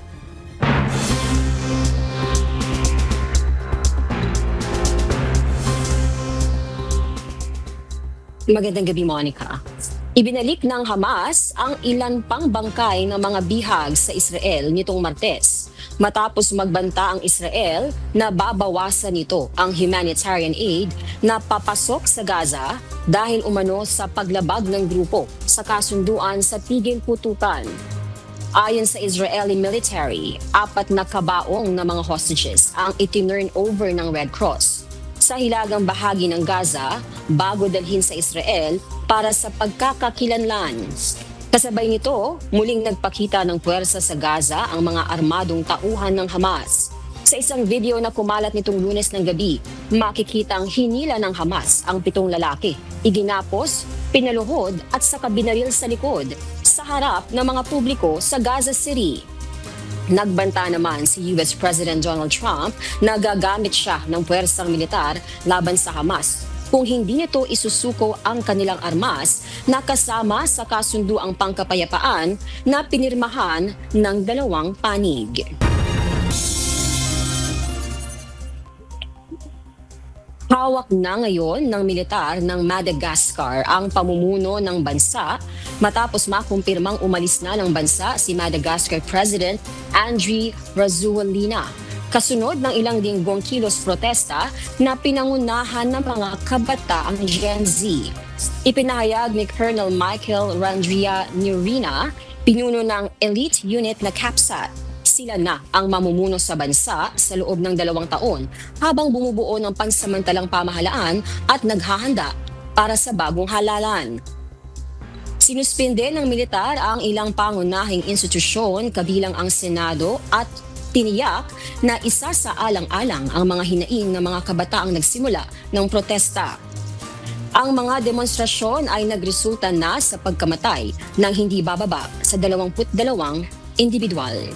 Magandang gabi, Monica. Ibinalik ng Hamas ang ilan pang bangkay ng mga bihag sa Israel nitong Martes matapos magbanta ang Israel na babawasan nito ang humanitarian aid na papasok sa Gaza dahil umano sa paglabag ng grupo sa kasunduan sa tigil putukan. Ayon sa Israeli military, 4 na kabaong na mga hostages ang itinurn over ng Red Cross sa hilagang bahagi ng Gaza bago dalhin sa Israel para sa pagkakakilanlan. Kasabay nito, muling nagpakita ng puwersa sa Gaza ang mga armadong tauhan ng Hamas. Sa isang video na kumalat nitong Lunes ng gabi, makikita ang hinila ng Hamas ang 7 lalaki. Iginapos, pinaluhod at saka binaril sa likod sa harap ng mga publiko sa Gaza City. Nagbanta naman si US President Donald Trump na gagamit siya ng puwersang militar laban sa Hamas kung hindi nito isusuko ang kanilang armas na kasama sa kasunduang pangkapayapaan na pinirmahan ng 2 panig. Hawak na ngayon ng militar ng Madagascar ang pamumuno ng bansa matapos makumpirmang umalis na ng bansa si Madagascar President Andry Rajoelina. Kasunod ng ilang linggong kilos protesta na pinangunahan ng mga kabataang Gen Z. Ipinahayag ni Colonel Michael Randria Nurina, pinuno ng elite unit na CAPSAT. Sila na ang mamumuno sa bansa sa loob ng 2 taon habang bumubuo ng pansamantalang pamahalaan at naghahanda para sa bagong halalan. Sinuspinde ng militar ang ilang pangunahing institusyon kabilang ang Senado at tiniyak na isa sa alang-alang ang mga hinaing ng mga kabataang nagsimula ng protesta. Ang mga demonstrasyon ay nagresulta na sa pagkamatay ng hindi bababa sa 22 individual.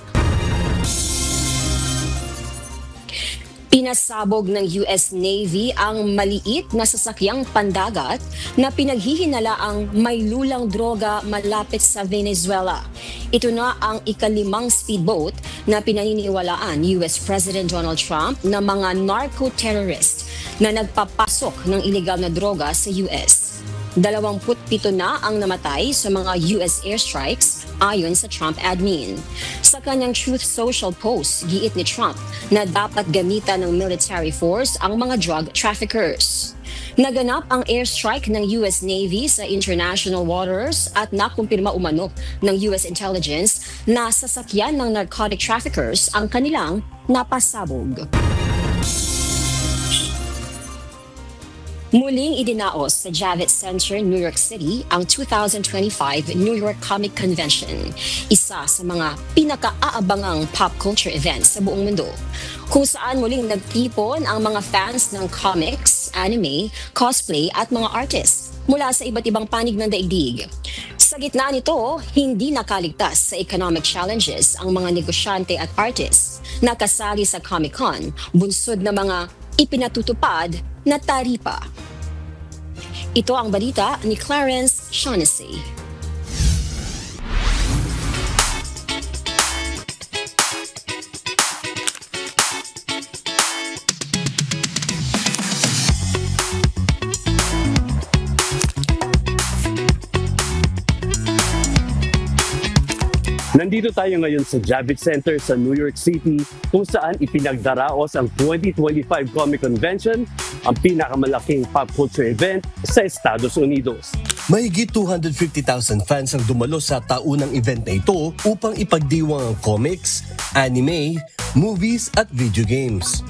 Pinasabog ng US Navy ang maliit na sasakyang pandagat na pinaghihinalaang may lulang droga malapit sa Venezuela. Ito na ang ika-5 speedboat na pinaniniwalaan US President Donald Trump na mga narco-terrorist na nagpapasok ng iligal na droga sa US. 27 na ang namatay sa mga US airstrikes ayon sa Trump admin. Sa kanyang Truth Social post, giit ni Trump na dapat gamitan ng military force ang mga drug traffickers. Naganap ang airstrike ng US Navy sa international waters at nakumpirma umano ng US intelligence na sasakyan ng narcotic traffickers ang kanilang napasabog. Muling idinaos sa Javits Center, New York City, ang 2025 New York Comic Convention, isa sa mga pinaka-aabangang pop culture events sa buong mundo, kung saan muling nagtipon ang mga fans ng comics anime, cosplay at mga artists mula sa iba't ibang panig ng daigdig. Sa gitna nito, hindi nakaligtas sa economic challenges ang mga negosyante at artists na kasali sa Comic-Con, bunsod na mga ipinatutupad na taripa. Ito ang balita ni Clarence Shaughnessy. Nandito tayo ngayon sa Javits Center sa New York City kung saan ipinagdaraos ang 2025 Comic Convention, ang pinakamalaking pop culture event sa Estados Unidos. Mahigit 250,000 fans ang dumalo sa taunang event na ito upang ipagdiwang ang comics, anime, movies at video games.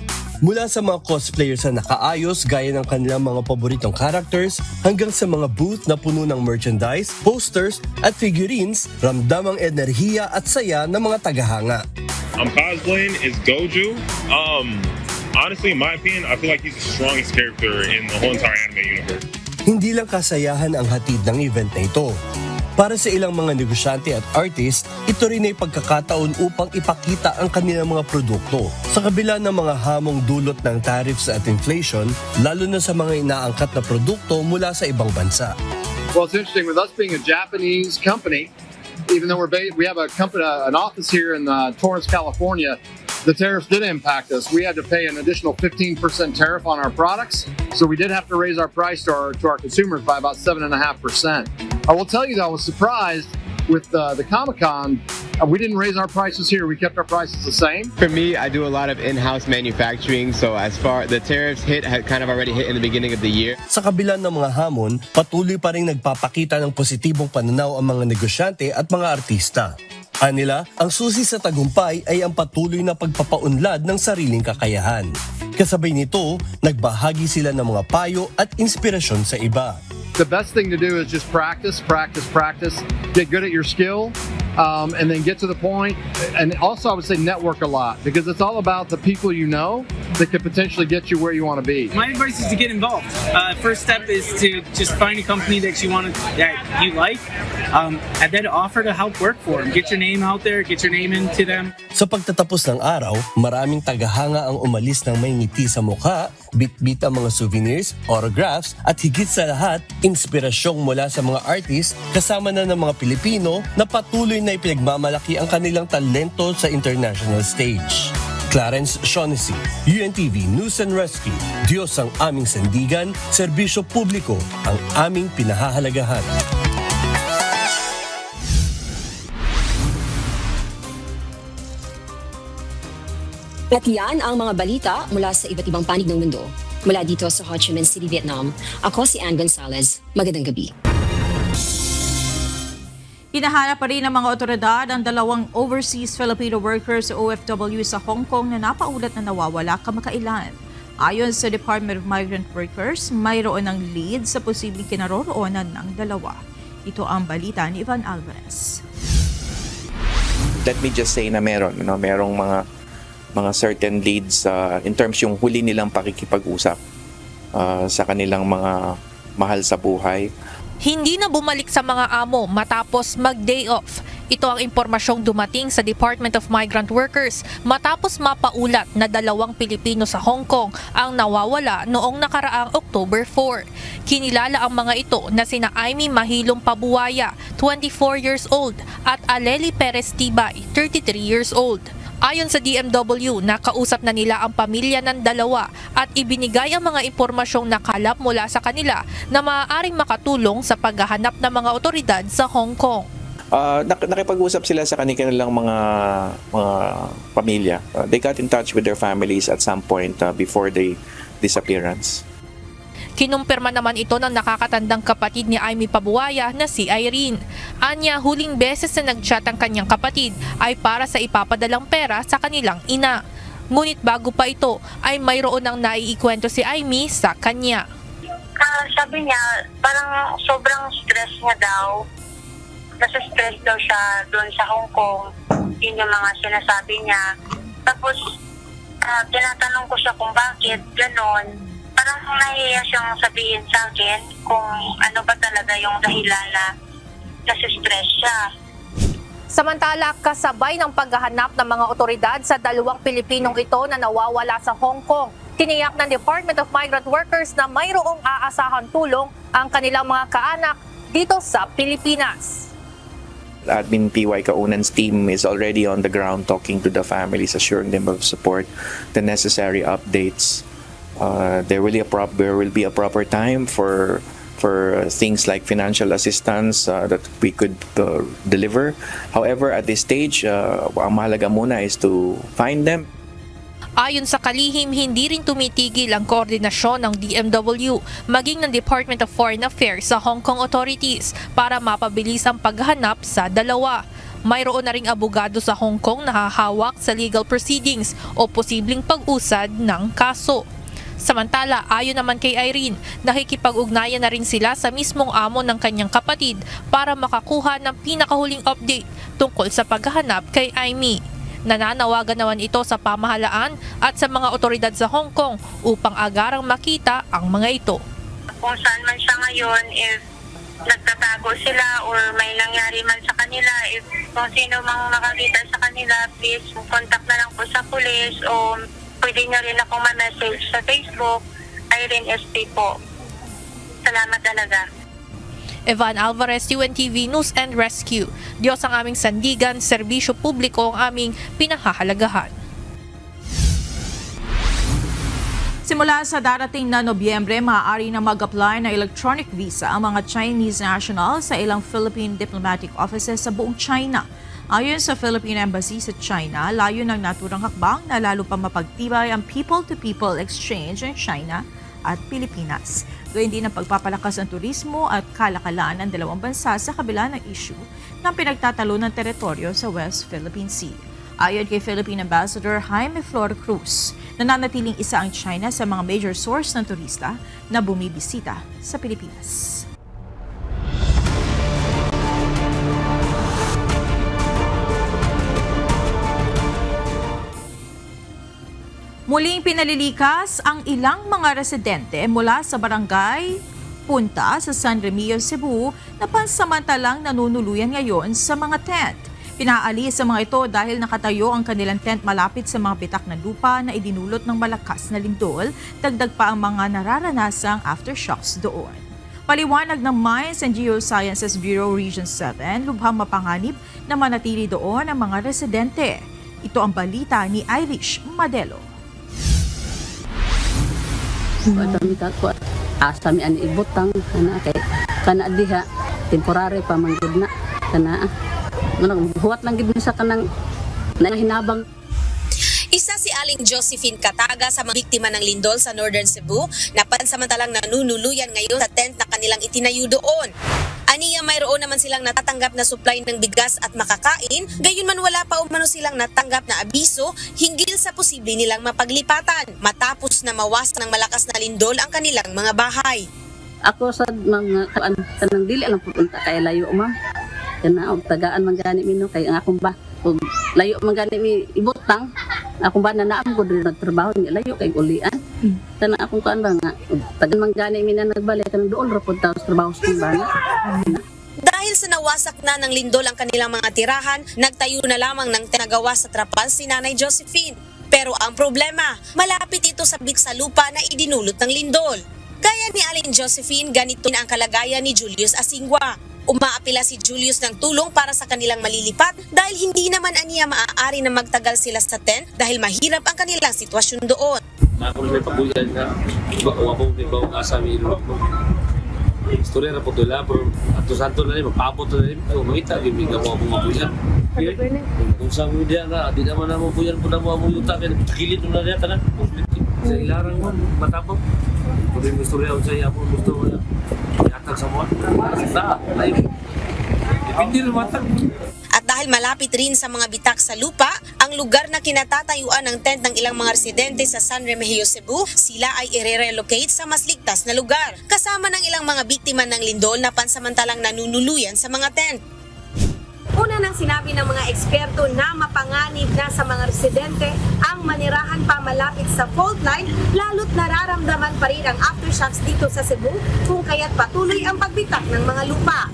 Mula sa mga cosplayers na nakaayos gaya ng kanilang mga paboritong characters hanggang sa mga booth na puno ng merchandise, posters at figurines, ramdam ang enerhiya at saya ng mga tagahanga. I'm cosplaying is Goju. Honestly, in my opinion, I feel like he's the strongest character in the whole entire anime universe. Hindi lang kasayahan ang hatid ng event na ito. Para sa ilang mga negosyante at artist, ito rin ay pagkakataon upang ipakita ang kanilang mga produkto. Sa kabila ng mga hamong dulot ng tariffs at inflation, lalo na sa mga inaangkat na produkto mula sa ibang bansa. Well, it's interesting with us being a Japanese company, even though we have an office here in Torrance, California. The tariffs did impact us. We had to pay an additional 15% tariff on our products, so we did have to raise our price to our consumers by about 7.5%. I will tell you though, I was surprised with the Comic-Con. We didn't raise our prices here. We kept our prices the same. For me, I do a lot of in-house manufacturing, so as far the tariffs had kind of already hit in the beginning of the year. Sa kabila ng mga hamon, patuloy pa rin nagpapakita ng positibong pananaw ang mga negosyante at mga artista. Anila, ang susi sa tagumpay ay ang patuloy na pagpapaunlad ng sariling kakayahan. Kasabay nito, nagbahagi sila ng mga payo at inspirasyon sa iba. The best thing to do is just practice, get good at your skill, and then get to the point. And also I would say network a lot, because it's all about the people you know that could potentially get you where you want to be. My advice is to get involved. First step is to just find a company that you like, and then offer to help work for them. Get your name out there, get your name into them. Sa pagtatapos ng araw, maraming tagahanga ang umalis ng may ngiti sa mukha, bit-bit ang mga souvenirs, autographs, at higit sa lahat, inspirasyong mula sa mga artist kasama na ng mga Pilipino na patuloy na ipinagmamalaki ang kanilang talento sa international stage. Clarence Shaughnessy, UNTV News and Rescue. Diyos ang aming sandigan, serbisyo publiko ang aming pinahahalagahan. At yan ang mga balita mula sa iba't ibang panig ng mundo. Mula dito sa Ho Chi Minh City, Vietnam, ako si Ann Gonzalez. Magandang gabi. Hinahanap pa rin ng mga otoridad ang 2 overseas Filipino workers o OFW sa Hong Kong na napaulat na nawawala kamakailan. Ayon sa Department of Migrant Workers, mayroon ng lead sa posibleng kinaroroonan ng 2. Ito ang balita ni Ivan Alvarez. Let me just say na merong mga certain leads in terms yung huli nilang pakikipag-usap sa kanilang mga mahal sa buhay. Hindi na bumalik sa mga amo matapos mag-day off. Ito ang impormasyong dumating sa Department of Migrant Workers matapos mapaulat na 2 Pilipino sa Hong Kong ang nawawala noong nakaraang October 4. Kinilala ang mga ito na sina Aimee Mahilong Pabuaya, 24 years old, at Aleli Perez Tibay, 33 years old. Ayon sa DMW, nakausap na nila ang pamilya ng 2 at ibinigay ang mga impormasyong nakalap mula sa kanila na maaaring makatulong sa paghahanap ng mga otoridad sa Hong Kong. Nakipag-usap sila sa kanilang mga pamilya. They got in touch with their families at some point before the disappearance. Kinumpirma naman ito ng nakakatandang kapatid ni Aimee Pabuaya na si Irene. Anya, huling beses na nag-chat ang kanyang kapatid ay para sa ipapadalang pera sa kanilang ina. Ngunit bago pa ito ay mayroon ng naiikwento si Aimee sa kanya. Sabi niya, parang sobrang stress niya daw. Nasa stress daw siya doon sa Hong Kong. Yun yung mga sinasabi niya. Tapos, tinatanong ko siya kung bakit, ganon. parang nahihiya siyang sabihin sa akin kung ano ba talaga yung dahilan na nasistress siya. Samantala, kasabay ng paghahanap ng mga otoridad sa dalawang Pilipinong ito na nawawala sa Hong Kong, tiniyak ng Department of Migrant Workers na mayroong aasahan tulong ang kanilang mga kaanak dito sa Pilipinas. Admin PY Kaunan's team is already on the ground talking to the families, assuring them of support, the necessary updates. There will be a proper time for things like financial assistance that we could deliver. However, at this stage, ang mahalaga muna is to find them. Ayon sa kalihim, hindi rin tumitigil ang koordinasyon ng DMW maging ng Department of Foreign Affairs sa Hong Kong authorities para mapabilis ang paghahanap sa dalawa. Mayroon na ring abogado sa Hong Kong na hahawak sa legal proceedings o posibleng pag-usad ng kaso. Samantala, ayon naman kay Irene, nakikipag-ugnayan na rin sila sa mismong amo ng kanyang kapatid para makakuha ng pinakahuling update tungkol sa paghahanap kay Amy. Nananawagan naman ito sa pamahalaan at sa mga otoridad sa Hong Kong upang agarang makita ang mga ito. Kung saan man siya ngayon, if nagtatago sila or may nangyari man sa kanila, if kung sino mang makakita sa kanila, please contact na lang po sa police o pwede nyo rin akong ma-message sa Facebook, Irene SP po. Salamat talaga. Evan Alvarez, UNTV News and Rescue. Diyos ang aming sandigan, serbisyo publiko ang aming pinahahalagahan. Simula sa darating na Nobyembre, maaari na mag-apply ng electronic visa ang mga Chinese nationals sa ilang Philippine diplomatic offices sa buong China. Ayon sa Philippine Embassy sa China, layo ng naturang hakbang na lalo pa mapagtibay ang people-to-people exchange ng China at Pilipinas. Gayun din ang pagpapalakas ng turismo at kalakalan ng dalawang bansa sa kabila ng issue ng pinagtatalo ng teritoryo sa West Philippine Sea. Ayon kay Philippine Ambassador Jaime Flor Cruz, nananatiling isa ang China sa mga major source ng turista na bumibisita sa Pilipinas. Muling pinalilikas ang ilang mga residente mula sa barangay Punta sa San Remigio, Cebu na pansamantalang nanunuluyan ngayon sa mga tent. Pinaalis sa mga ito dahil nakatayo ang kanilang tent malapit sa mga bitak na lupa na idinulot ng malakas na lindol, dagdag pa ang mga nararanasang aftershocks doon. Paliwanag ng Mines and Geosciences Bureau Region 7, lubhang mapanganib na manatili doon ang mga residente. Ito ang balita ni Irish Madelo. Kami kako asami an ibutang ana kay kana diha temporary pa man gud na kana huwat lang gid sa kanang hinabang. Isa si Aling Josephine Kataga sa mga biktima ng lindol sa Northern Cebu na pansamantalang nanunuluyan ngayon sa tent na kanilang itinayo doon. Aniya mayroon naman silang natatanggap na supply ng bigas at makakain, gayon man wala pa umano silang natanggap na abiso hinggil sa posible nilang mapaglipatan matapos na mawas ng malakas na lindol ang kanilang mga bahay. Ako sa mga kanang dili lang pupunta kay layo ma'am. Kana og tagaan man gani mi no kay ang akong ba og layo man gani mi ibutang. Akong ba na naam ko diri nagtrabaho ni layo kay ulian. Kana akong kan ba nga tagan man gani mi na nagbalik kanang duol ra pud taos trabaho sa bana. Dahil sa nawasak na ng lindol ang kanilang mga tirahan, nagtayo na lamang ng tinagawa sa trapal si Nanay Josephine. Pero ang problema, malapit ito sa biksalupa na idinulot ng lindol. Gaya ni Aling Josephine, ganito na ang kalagayan ni Julius Asingwa. Umaapila si Julius ng tulong para sa kanilang malilipat dahil hindi naman aniya maaari na magtagal sila sa tent dahil mahirap ang kanilang sitwasyon doon. Ako may pabuyan na, ako may bawang asami ilo. Istorya na po doon lang, pero ato-santo na rin, mapapot na rin, ay umita, bibigyan mo akong mabuyan. Kung sa mga diyan na, di naman na mabuyan po na mo ang yuta, kaya takilid na rin, tanan. Sa ilarang mo, matapot. Kung yung istorya ko sa iya po, gusto mo na, yatag sa mga. Basta, ay, depende rin matag. At dahil malapit rin sa mga bitak sa lupa, ang lugar na kinatatayuan ng tent ng ilang mga residente sa San Remigio, Cebu, sila ay i-relocate sa mas ligtas na lugar, kasama ng ilang mga biktima ng lindol na pansamantalang nanunuluyan sa mga tent. Una na Samantala, sinabi ng mga eksperto na mapanganib na sa mga residente ang manirahan pa malapit sa fault line, lalo't nararamdaman pa rin ang aftershocks dito sa Cebu kung kaya't patuloy ang pagbitak ng mga lupa.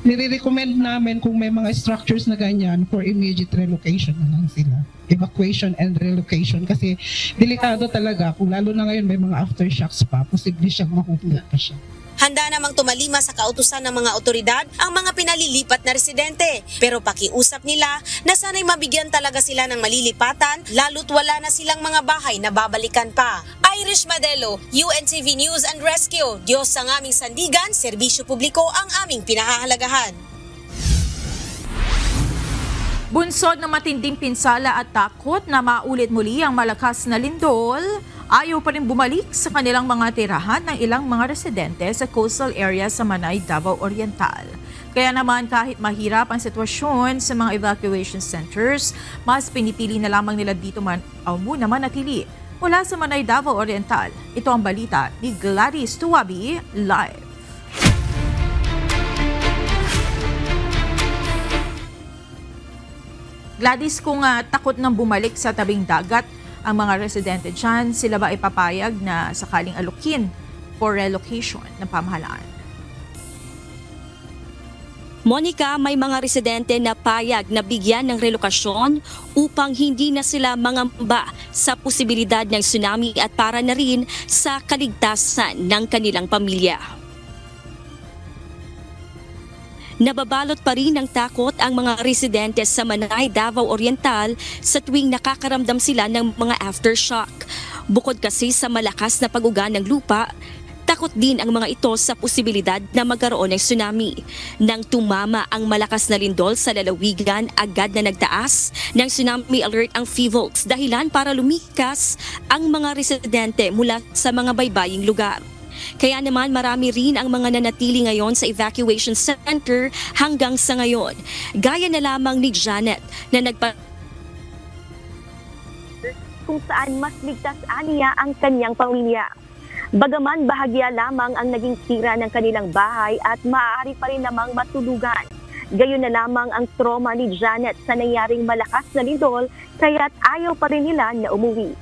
Nire-recommend namin kung may mga structures na ganyan for immediate relocation na lang sila. Evacuation and relocation kasi delikado talaga kung lalo na ngayon may mga aftershocks pa, posible siyang mahulog pa siya. Handa namang tumalima sa kautusan ng mga otoridad ang mga pinalilipat na residente. Pero pakiusap nila na sana'y mabigyan talaga sila ng malilipatan lalo't wala na silang mga bahay na babalikan pa. Irish Madelo, UNTV News and Rescue. Diyos ang aming sandigan, serbisyo publiko ang aming pinahahalagahan. Bunsod ng matinding pinsala at takot na maulit muli ang malakas na lindol, ayaw pa rin bumalik sa kanilang mga tirahan ng ilang mga residente sa coastal area sa Manay, Davao Oriental. Kaya naman kahit mahirap ang sitwasyon sa mga evacuation centers, mas pinipili na lamang nila dito muna manatili. Mula sa Manay, Davao Oriental, ito ang balita ni Gladys Tuwabi live. Gladys, kung takot nang bumalik sa tabing dagat ang mga residente dyan, sila ba ipapayag na sakaling alukin for relocation ng pamahalaan? Monica, may mga residente na payag na bigyan ng relokasyon upang hindi na sila mangamba sa posibilidad ng tsunami at para na rin sa kaligtasan ng kanilang pamilya. Nababalot pa rin ng takot ang mga residente sa Manay, Davao Oriental sa tuwing nakakaramdam sila ng mga aftershock. Bukod kasi sa malakas na pag-uga ng lupa, takot din ang mga ito sa posibilidad na magkaroon ng tsunami. Nang tumama ang malakas na lindol sa lalawigan, agad na nagtaas ng tsunami alert ang PHIVOLCS dahilan para lumikas ang mga residente mula sa mga baybaying lugar. Kaya naman marami rin ang mga nanatili ngayon sa evacuation center hanggang sa ngayon. Gaya na lamang ni Janet na kung saan mas ligtas aniya ang kanyang pamilya. Bagaman bahagya lamang ang naging sira ng kanilang bahay at maaari pa rin namang matulugan. Gayon na lamang ang trauma ni Janet sa nangyaring malakas na lindol kaya't ayaw pa rin nila na umuwi.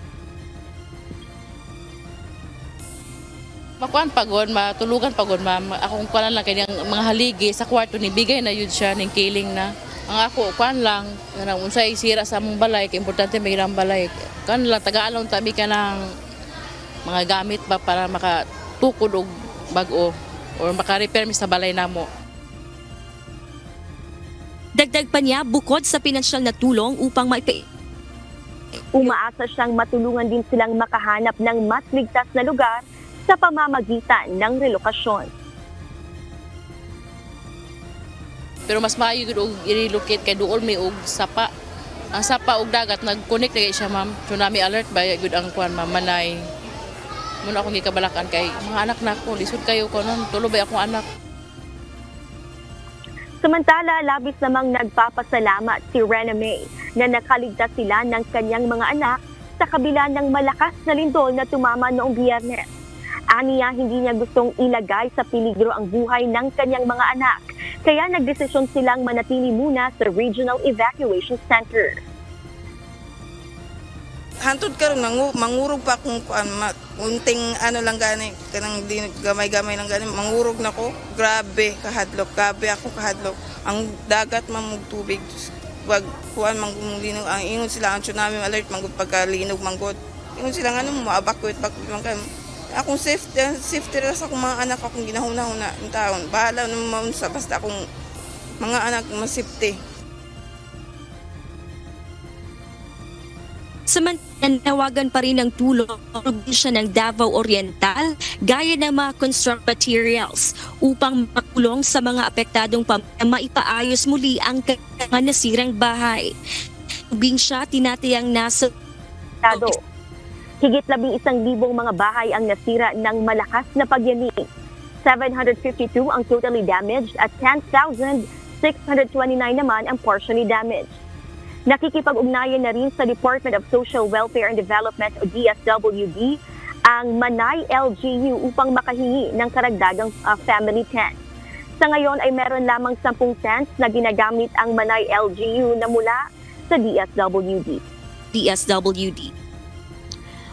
Makuan pagod, matulugan pagod, ma'am. Akong kuan lang kanyang mga haligi sa kwarto ni bigay na yun siya ning kiling na. Ang ako kuan lang, kanang unsay sira sa among balay, kay importante may irang balay. Kan lang taga-alon tabi ka ng mga gamit ba para makatukod og bag-o or maka-repair mi sa balay namo. Dagdag pa niya, bukod sa pinansyal na tulong upang umaasa siyang matulungan din silang makahanap ng mas ligtas na lugar sa pamamagitan ng relokasyon. Pero mas maayo gud og i-relocate kay duol may og sapa. Ang sapa og dagat nag-connect na siya, ma'am. Tsunami alert ba gud ang kuan, ma'am, Manay. Muna akong gikabalakan kay mga anak na ko, lisod kayo ko nun, tulo ba akong anak. Samantala, labis namang nagpapasalamat si Rena May na nakaligtas sila ng kanyang mga anak sa kabila ng malakas na lindol na tumama noong Biyernes. Aniya, hindi niya gustong ilagay sa peligro ang buhay ng kanyang mga anak. Kaya nagdesisyon silang manatili muna sa Regional Evacuation Center. Hantod karon mangurog pa kung unting ano lang gani kanang gamay-gamay lang gani mangurog na ko. Grabe kahadlok, grabe ako kahadlok. Ang dagat mamug tubig. Wag kuan manglinog ang ingon sila ang tsunami alert mangud pagkalinog manggod. Ingon sila ngano ma-evacuate lang kan. Akong safety ra sa akong mga anak akong ginahuna-huna ng taon. Bahala naman sa basta akong mga anak masafety. Samantala, nawagan pa rin ng tulong ang probinsya ng Davao Oriental gaya ng mga construct materials upang makulong sa mga apektadong pamilya maipaayos muli ang mga nasirang bahay. Probinsya tinatayang nasa Higit 11,000 mga bahay ang nasira ng malakas na pagyanig. 752 ang totally damaged at 10,629 naman ang partially damaged. Nakikipag-ugnayan na rin sa Department of Social Welfare and Development o DSWD ang Manay LGU upang makahingi ng karagdagang family tent. Sa ngayon ay meron lamang 10 cents na ginagamit ang Manay LGU na mula sa DSWD.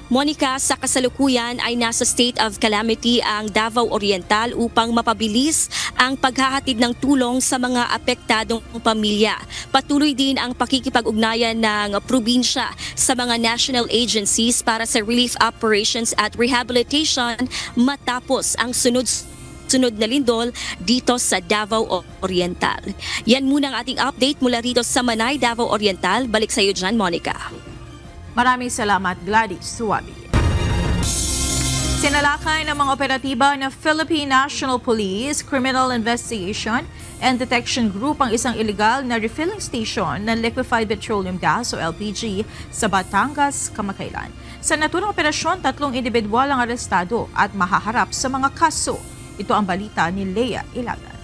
Monica, sa kasalukuyan ay nasa state of calamity ang Davao Oriental upang mapabilis ang paghahatid ng tulong sa mga apektadong pamilya. Patuloy din ang pakikipag-ugnayan ng probinsya sa mga national agencies para sa relief operations at rehabilitation matapos ang sunod na lindol dito sa Davao Oriental. Yan muna ang ating update mula rito sa Manay, Davao Oriental. Balik sa iyo dyan, Monica. Maraming salamat, Gladys Suwabi. Sinalakay ng mga operatiba ng Philippine National Police, Criminal Investigation and Detection Group ang isang illegal na refilling station ng liquefied petroleum gas o LPG sa Batangas kamakailan. Sa naturang operasyon, 3 individual ang arestado at mahaharap sa mga kaso. Ito ang balita ni Lea Ilagan.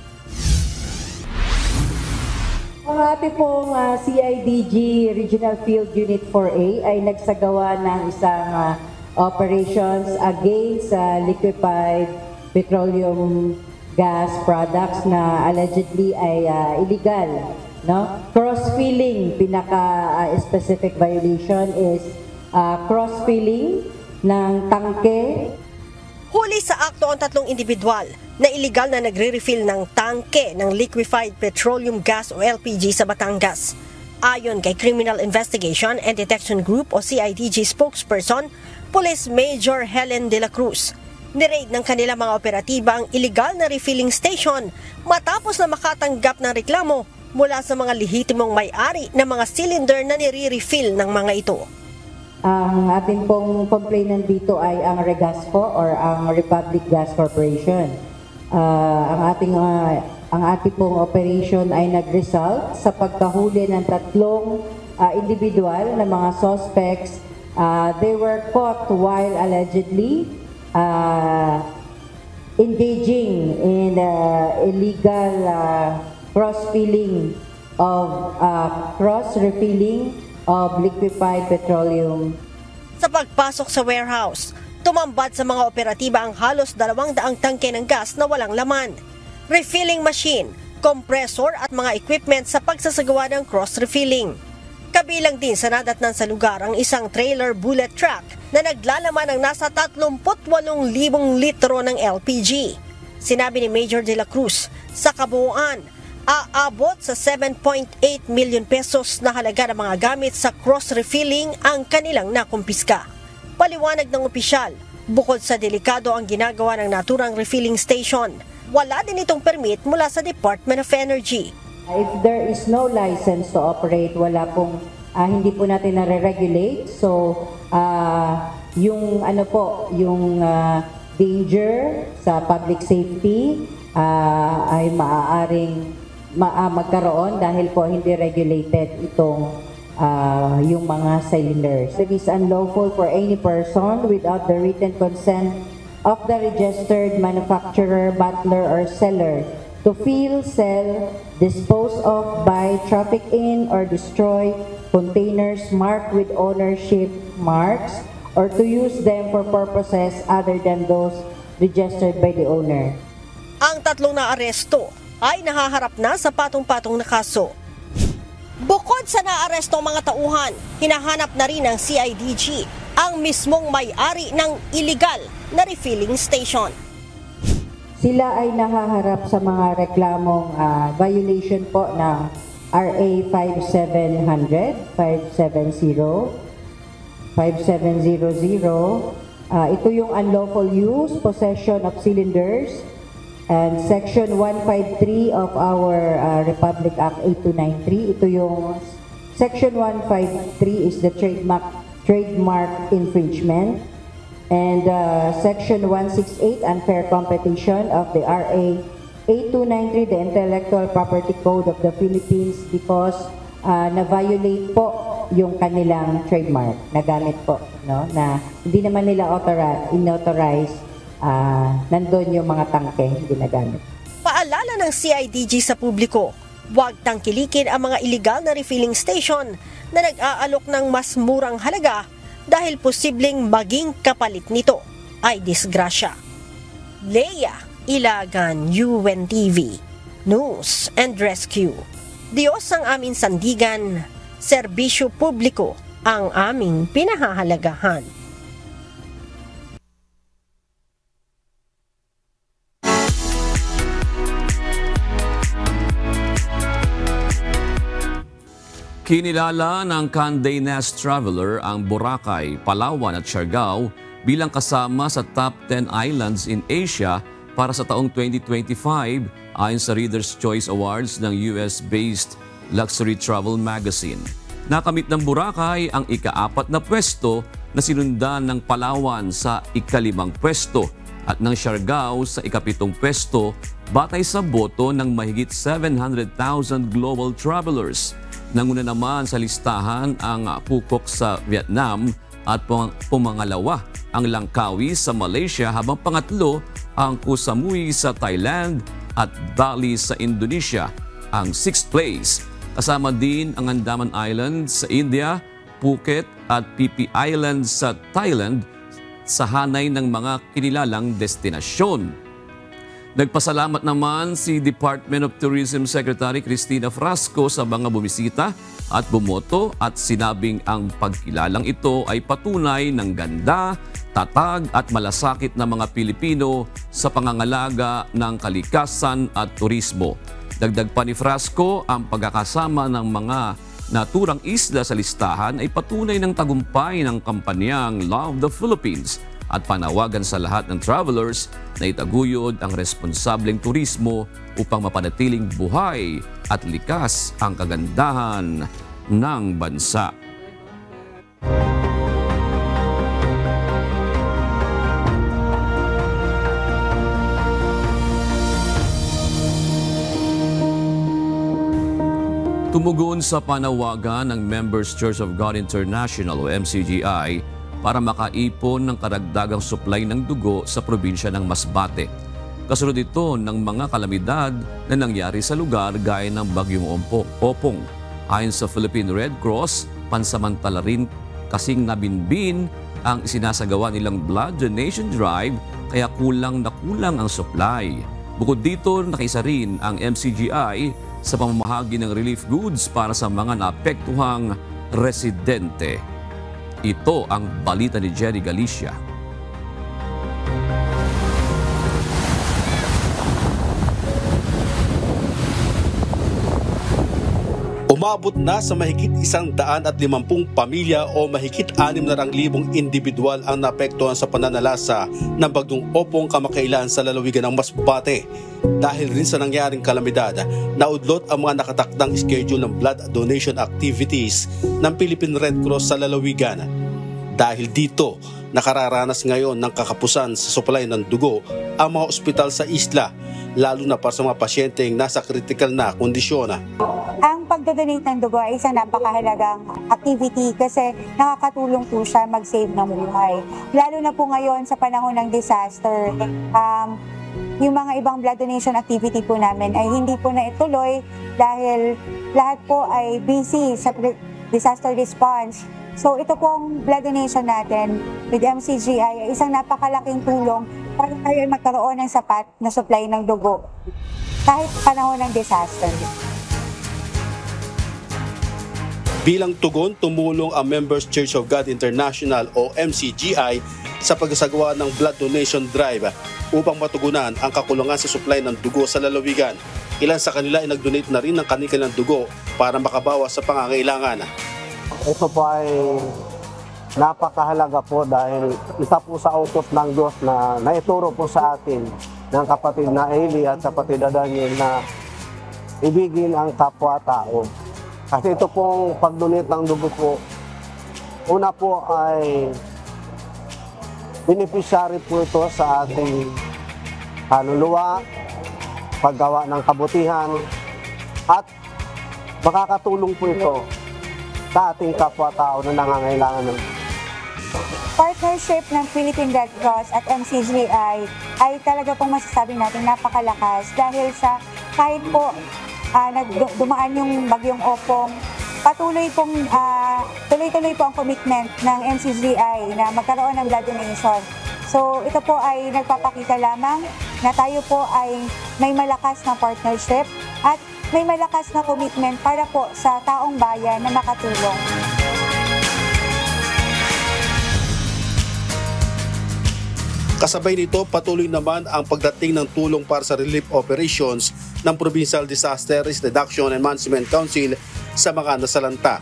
Ang ating pong CIDG Regional Field Unit 4A ay nagsagawa ng isang operations against liquefied petroleum gas products na allegedly ay illegal. No? Cross-filling, pinaka-specific violation is cross-filling ng tangke. Huli sa akto ang 3 individual na illegal na nagre-refill ng tangke ng liquefied petroleum gas o LPG sa Batangas. Ayon kay Criminal Investigation and Detection Group o CIDG spokesperson, Police Major Helen de la Cruz, niraid ng kanilang mga operatiba ang illegal na refilling station matapos na makatanggap ng reklamo mula sa mga lehitimong may-ari ng mga cylinder na nire-refill ng mga ito. Ang ating pong complainant dito ay ang Regasco or ang Republic Gas Corporation. Ang ating pong operation ay nag-result sa pagkahuli ng 3 individual na mga suspects. They were caught while allegedly engaging in illegal cross-refilling of liquefied petroleum. Sa pagpasok sa warehouse, tumambad sa mga operatiba ang halos 200 tangke ng gas na walang laman, refilling machine, compressor at mga equipment sa pagsasagawa ng cross-refilling. Kabilang din sa nadatnan sa lugar ang isang trailer bullet truck na naglalaman ng nasa 38,000 litro ng LPG. Sinabi ni Major de la Cruz, sa kabuuan, aabot sa 7.8 million pesos na halaga ng mga gamit sa cross-refilling ang kanilang nakumpiska. Paliwanag ng opisyal, bukod sa delikado ang ginagawa ng naturang refilling station, wala din itong permit mula sa Department of Energy. If there is no license to operate, wala pong, hindi po natin nare-regulate. So, yung danger sa public safety ay maaaring magkaroon dahil po hindi regulated itong yung mga cylinders. It is unlawful for any person without the written consent of the registered manufacturer, bottler, or seller to fill, sell, dispose of, buy, traffic in, or destroy containers marked with ownership marks or to use them for purposes other than those registered by the owner. Ang 3 na aresto ay nahaharap na sa patong-patong na kaso. Bukod sa naaresto mga tauhan, hinahanap na rin ng CIDG ang mismong may-ari ng illegal na refilling station. Sila ay nahaharap sa mga reklamong violation po ng RA 5700, 5700, ito yung unlawful use, possession of cylinders, and Section 153 of our Republic Act 8293. Ito yung Section 153 is the trademark infringement. And Section 168, unfair competition of the RA 8293, the Intellectual Property Code of the Philippines, because na-violate po yung kanilang trademark, nagamit po, no? Na hindi naman nila inauthorize, nandun yung mga tangke ginagamit. Paalala ng CIDG sa publiko, huwag tangkilikin ang mga illegal na refilling station na nag-aalok ng mas murang halaga dahil posibleng maging kapalit nito ay disgrasya. Lea Ilagan, UNTV, News and Rescue. Diyos ang aming sandigan, serbisyo publiko ang aming pinahahalagahan. Kinilala ng Condé Nast Traveler ang Boracay, Palawan at Siargao bilang kasama sa top 10 islands in Asia para sa taong 2025 ayon sa Reader's Choice Awards ng US-based luxury travel magazine. Nakamit ng Boracay ang ika-4 na pwesto na sinundan ng Palawan sa ika-5 pwesto at ng Siargao sa ika-7 pwesto batay sa boto ng mahigit 700,000 global travelers. Nanguna naman sa listahan ang Phuoc sa Vietnam at pumangalawa ang Langkawi sa Malaysia habang pangatlo ang Koh Samui sa Thailand at Bali sa Indonesia ang 6th place. Kasama din ang Andaman Islands sa India, Phuket at Phi Phi Islands sa Thailand sa hanay ng mga kinilalang destinasyon. Nagpasalamat naman si Department of Tourism Secretary Cristina Frasco sa mga bumisita at bumoto at sinabing ang pagkilalang ito ay patunay ng ganda, tatag at malasakit ng mga Pilipino sa pangangalaga ng kalikasan at turismo. Dagdag pa ni Frasco, ang pagkakasama ng mga naturang isla sa listahan ay patunay ng tagumpay ng kampanyang Love the Philippines at panawagan sa lahat ng travelers na itaguyod ang responsableng turismo upang mapanatiling buhay at likas ang kagandahan ng bansa. Tumugon sa panawagan ng Members Church of God International o MCGI para makaipon ng karagdagang supply ng dugo sa probinsya ng Masbate. Kasunod ito ng mga kalamidad na nangyari sa lugar gaya ng Bagyong Opong. Ayon sa Philippine Red Cross, pansamantala rin kasing nabinbin ang isinasagawa nilang blood donation drive kaya kulang na kulang ang supply. Bukod dito, nakisa rin ang MCGI sa pamamahagi ng relief goods para sa mga naapektuhang residente. Ito ang balita ni Jerry Galicia. Umabot na sa mahigit 150 pamilya o mahigit 600,000 individual ang naapektuhan sa pananalasa ng Bagyong Opong kamakailan sa lalawigan ng Masbate. Dahil rin sa nangyaring kalamidad, naudlot ang mga nakatakdang schedule ng blood donation activities ng Philippine Red Cross sa lalawigan. Dahil dito, nakararanas ngayon ng kakapusan sa supply ng dugo ang mga ospital sa isla, lalo na para sa mga pasyenteng nasa critical na kondisyon. Ang pagdodonate ng dugo ay isang napakahalagang activity kasi nakakatulong po siya mag-save ng buhay. Lalo na po ngayon sa panahon ng disaster, yung mga ibang blood donation activity po namin ay hindi po na ituloy dahil lahat po ay busy sa disaster response. So ito pong blood donation natin with MCGI ay isang napakalaking tulong para tayo ay magkaroon ng sapat na supply ng dugo kahit panahon ng disaster. Bilang tugon, tumulong ang Members Church of God International o MCGI sa pagsasagawa ng blood donation drive upang matugunan ang kakulangan sa supply ng dugo sa lalawigan. Ilan sa kanila ay nag-donate na rin ng kanilang dugo para makabawas sa pangangailangan. Ito po ay napakahalaga po dahil isa po sa utos ng Diyos na naituro po sa atin ng kapatid na Eli at kapatid na Daniel na ibigin ang kapwa-tao. Kasi ito pong pag-donate ng dugo po, una po ay beneficiary po ito sa ating kaluluwa, paggawa ng kabutihan, at makakatulong po ito sa ating kapwa-tao na nangangailangan ng partnership ng Philippine Red Cross at MCGI ay talaga pong masasabing natin napakalakas dahil sa kahit po dumaan yung Bagyong Opong, tuloy-tuloy po ang commitment ng MCGI na magkaroon ng blood donation. So ito po ay nagpapakita lamang na tayo po ay may malakas na partnership at may malakas na commitment para po sa taong bayan na makatulong. Kasabay nito, patuloy naman ang pagdating ng tulong para sa relief operations ng Provincial Disaster Risk Reduction and Management Council sa mga nasalanta.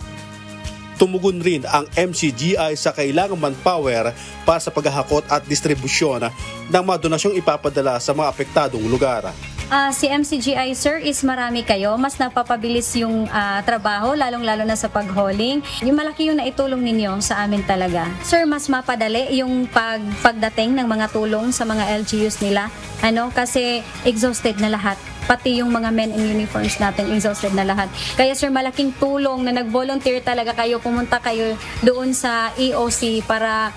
Tumugon rin ang MCGI sa kailangang manpower para sa paghahakot at distribusyon ng mga donasyong ipapadala sa mga apektadong lugar. Si MCGI, sir, is marami kayo. Mas napapabilis yung trabaho, lalong-lalo na sa pag-hauling. Yung malaki yung naitulong ninyo sa amin talaga. Sir, mas mapadali yung pagdating ng mga tulong sa mga LGUs nila. Kasi exhausted na lahat. Pati yung mga men in uniforms natin, exhausted na lahat. Kaya sir, malaking tulong na nag-volunteer talaga kayo, pumunta kayo doon sa EOC para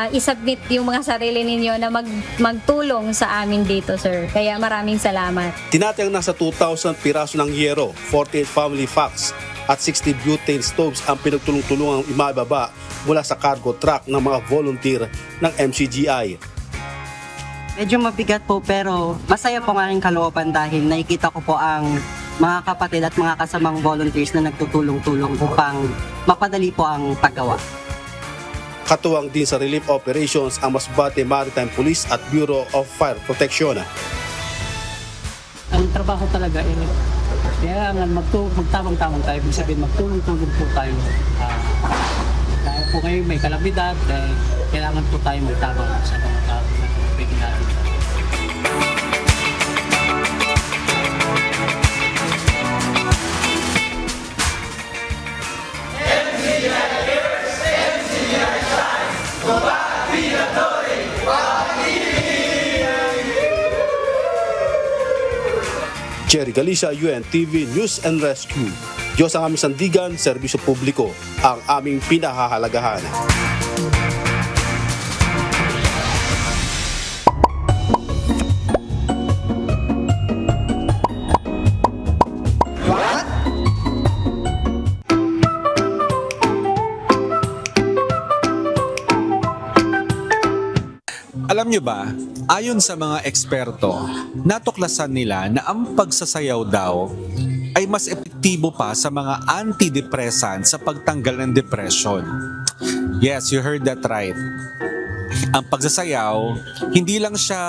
isubmit yung mga sarili ninyo na magtulong sa amin dito, sir. Kaya maraming salamat. Tinatayang nasa 2,000 piraso ng yero, 48 family packs at 60 butane stoves ang pinagtulong-tulungang imababa mula sa cargo truck ng mga volunteer ng MCGI. Medyo mabigat po pero masaya po ang aking kalooban dahil nakikita ko po ang mga kapatid at mga kasamang volunteers na nagtutulong-tulong upang mapadali po ang paggawa. Katuwang din sa relief operations ang Masbate Maritime Police at Bureau of Fire Protection. Ang trabaho talaga kailangan magtamang-tamang tayo. Ibig sabihin magtulong-tulong po tayo. Dahil po ngayon may kalamidad, kailangan po tayo magtabang sa mga tao na pwede natin. Jerry Galicia, UNTV News and Rescue. Diyos ang aming sandigan, serbisyo publiko, ang aming pinahahalagahan. Alam nyo ba, ayon sa mga eksperto, natuklasan nila na ang pagsasayaw daw ay mas epektibo pa sa mga antidepressant sa pagtanggal ng depression. Yes, you heard that right. Ang pagsasayaw, hindi lang siya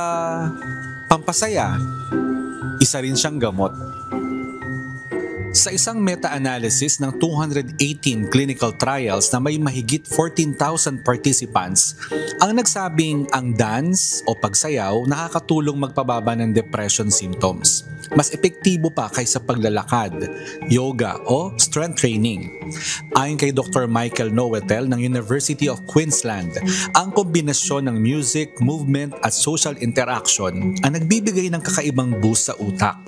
pampasaya, isa rin siyang gamot. Sa isang meta-analysis ng 218 clinical trials na may mahigit 14,000 participants, ang nagsabing ang dance o pagsayaw nakakatulong magpababa ng depression symptoms. Mas epektibo pa kaysa paglalakad, yoga o strength training. Ayon kay Dr. Michael Noetel ng University of Queensland, ang kombinasyon ng music, movement at social interaction ang nagbibigay ng kakaibang boost sa utak.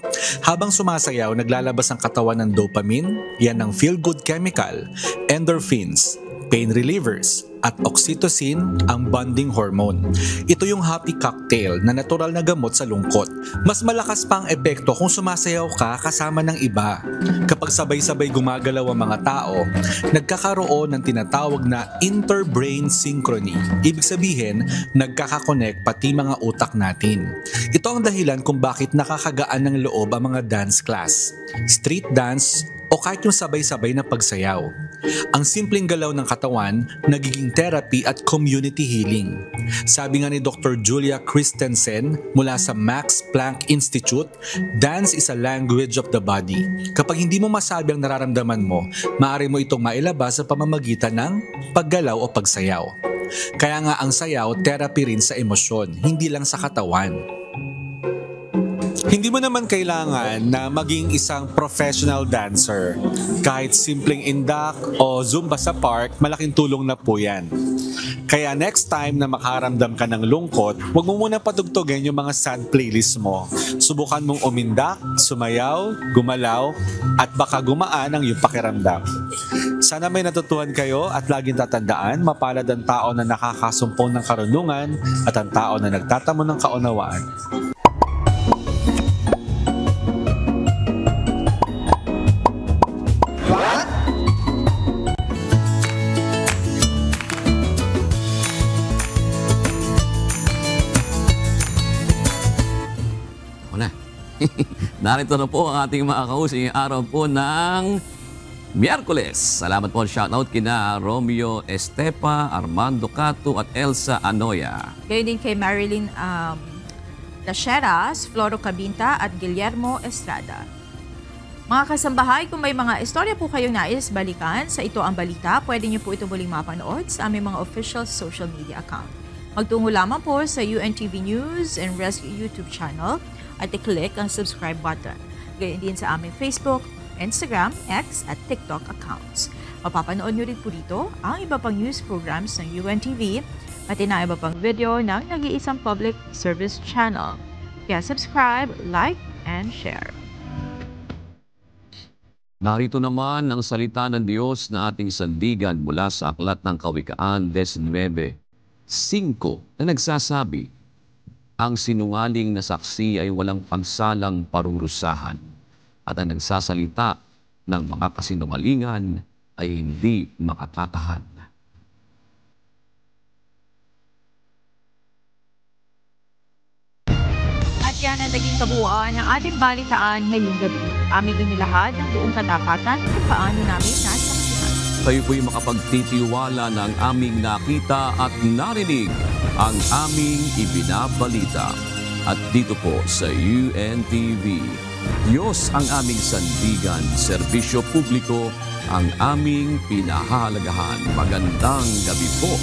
Habang sumasayaw, naglalabas ang katawan ng dopamine, yan ang feel-good chemical, endorphins, pain relievers, at oxytocin, ang bonding hormone. Ito yung happy cocktail na natural na gamot sa lungkot. Mas malakas pa ang epekto kung sumasayaw ka kasama ng iba. Kapag sabay-sabay gumagalaw ang mga tao, nagkakaroon ng tinatawag na interbrain synchrony. Ibig sabihin, nagkakakonect pati mga utak natin. Ito ang dahilan kung bakit nakakagaan ng loob ang mga dance class, street dance, o kahit yung sabay-sabay na pagsayaw. Ang simpleng galaw ng katawan, nagiging therapy at community healing. Sabi nga ni Dr. Julia Christensen mula sa Max Planck Institute, dance is a language of the body. Kapag hindi mo masabi ang nararamdaman mo, maaari mo itong mailabas sa pamamagitan ng paggalaw o pagsayaw. Kaya nga ang sayaw, therapy rin sa emosyon, hindi lang sa katawan. Hindi mo naman kailangan na maging isang professional dancer. Kahit simpleng indak o zumba sa park, malaking tulong na po yan. Kaya next time na makaramdam ka ng lungkot, huwag mo muna patugtugin yung mga sad playlist mo. Subukan mong umindak, sumayaw, gumalaw, at baka gumaan ang iyong pakiramdam. Sana may natutuhan kayo at laging tatandaan, mapalad ang tao na nakakasumpong ng karunungan at ang tao na nagtatamo ng kaunawaan. Narito na po ang ating mga kausing araw po ng Miyerkules. Salamat po, shoutout kina Romeo Estepa, Armando Cato at Elsa Anoya. Gayon din kay Marilyn Lacheras, Floro Cabinta at Guillermo Estrada. Mga kasambahay, kung may mga istorya po kayong nais balikan sa Ito Ang Balita, pwede niyo po ito muling mapanood sa aming mga official social media account. Magtungo lamang po sa UNTV News and Rescue YouTube channel at i-click ang subscribe button. Gayon din sa aming Facebook, Instagram, X at TikTok accounts. Mapapanood nyo rin po dito ang iba pang news programs ng UNTV at iba pang video ng nag-iisang public service channel. Kaya subscribe, like, and share. Narito naman ang salita ng Diyos na ating sandigan mula sa Aklat ng Kawikaan 19:5 na nagsasabi, ang sinungaling na saksi ay walang pagsalang parurusahan at ang nagsasalita ng mga kasinungalingan ay hindi makatatahan. At yan ang naging kabuuan ng ating balitaan ngayong gabi. Aming inilahad ng buong katapatan kung paano namin nasaksihan. Kayo po'y makapagtitiwala ng aming nakita at narinig, ang aming ibinabalita. At dito po sa UNTV, Diyos ang aming sandigan, serbisyo publiko ang aming pinahahalagahan. Magandang gabi po.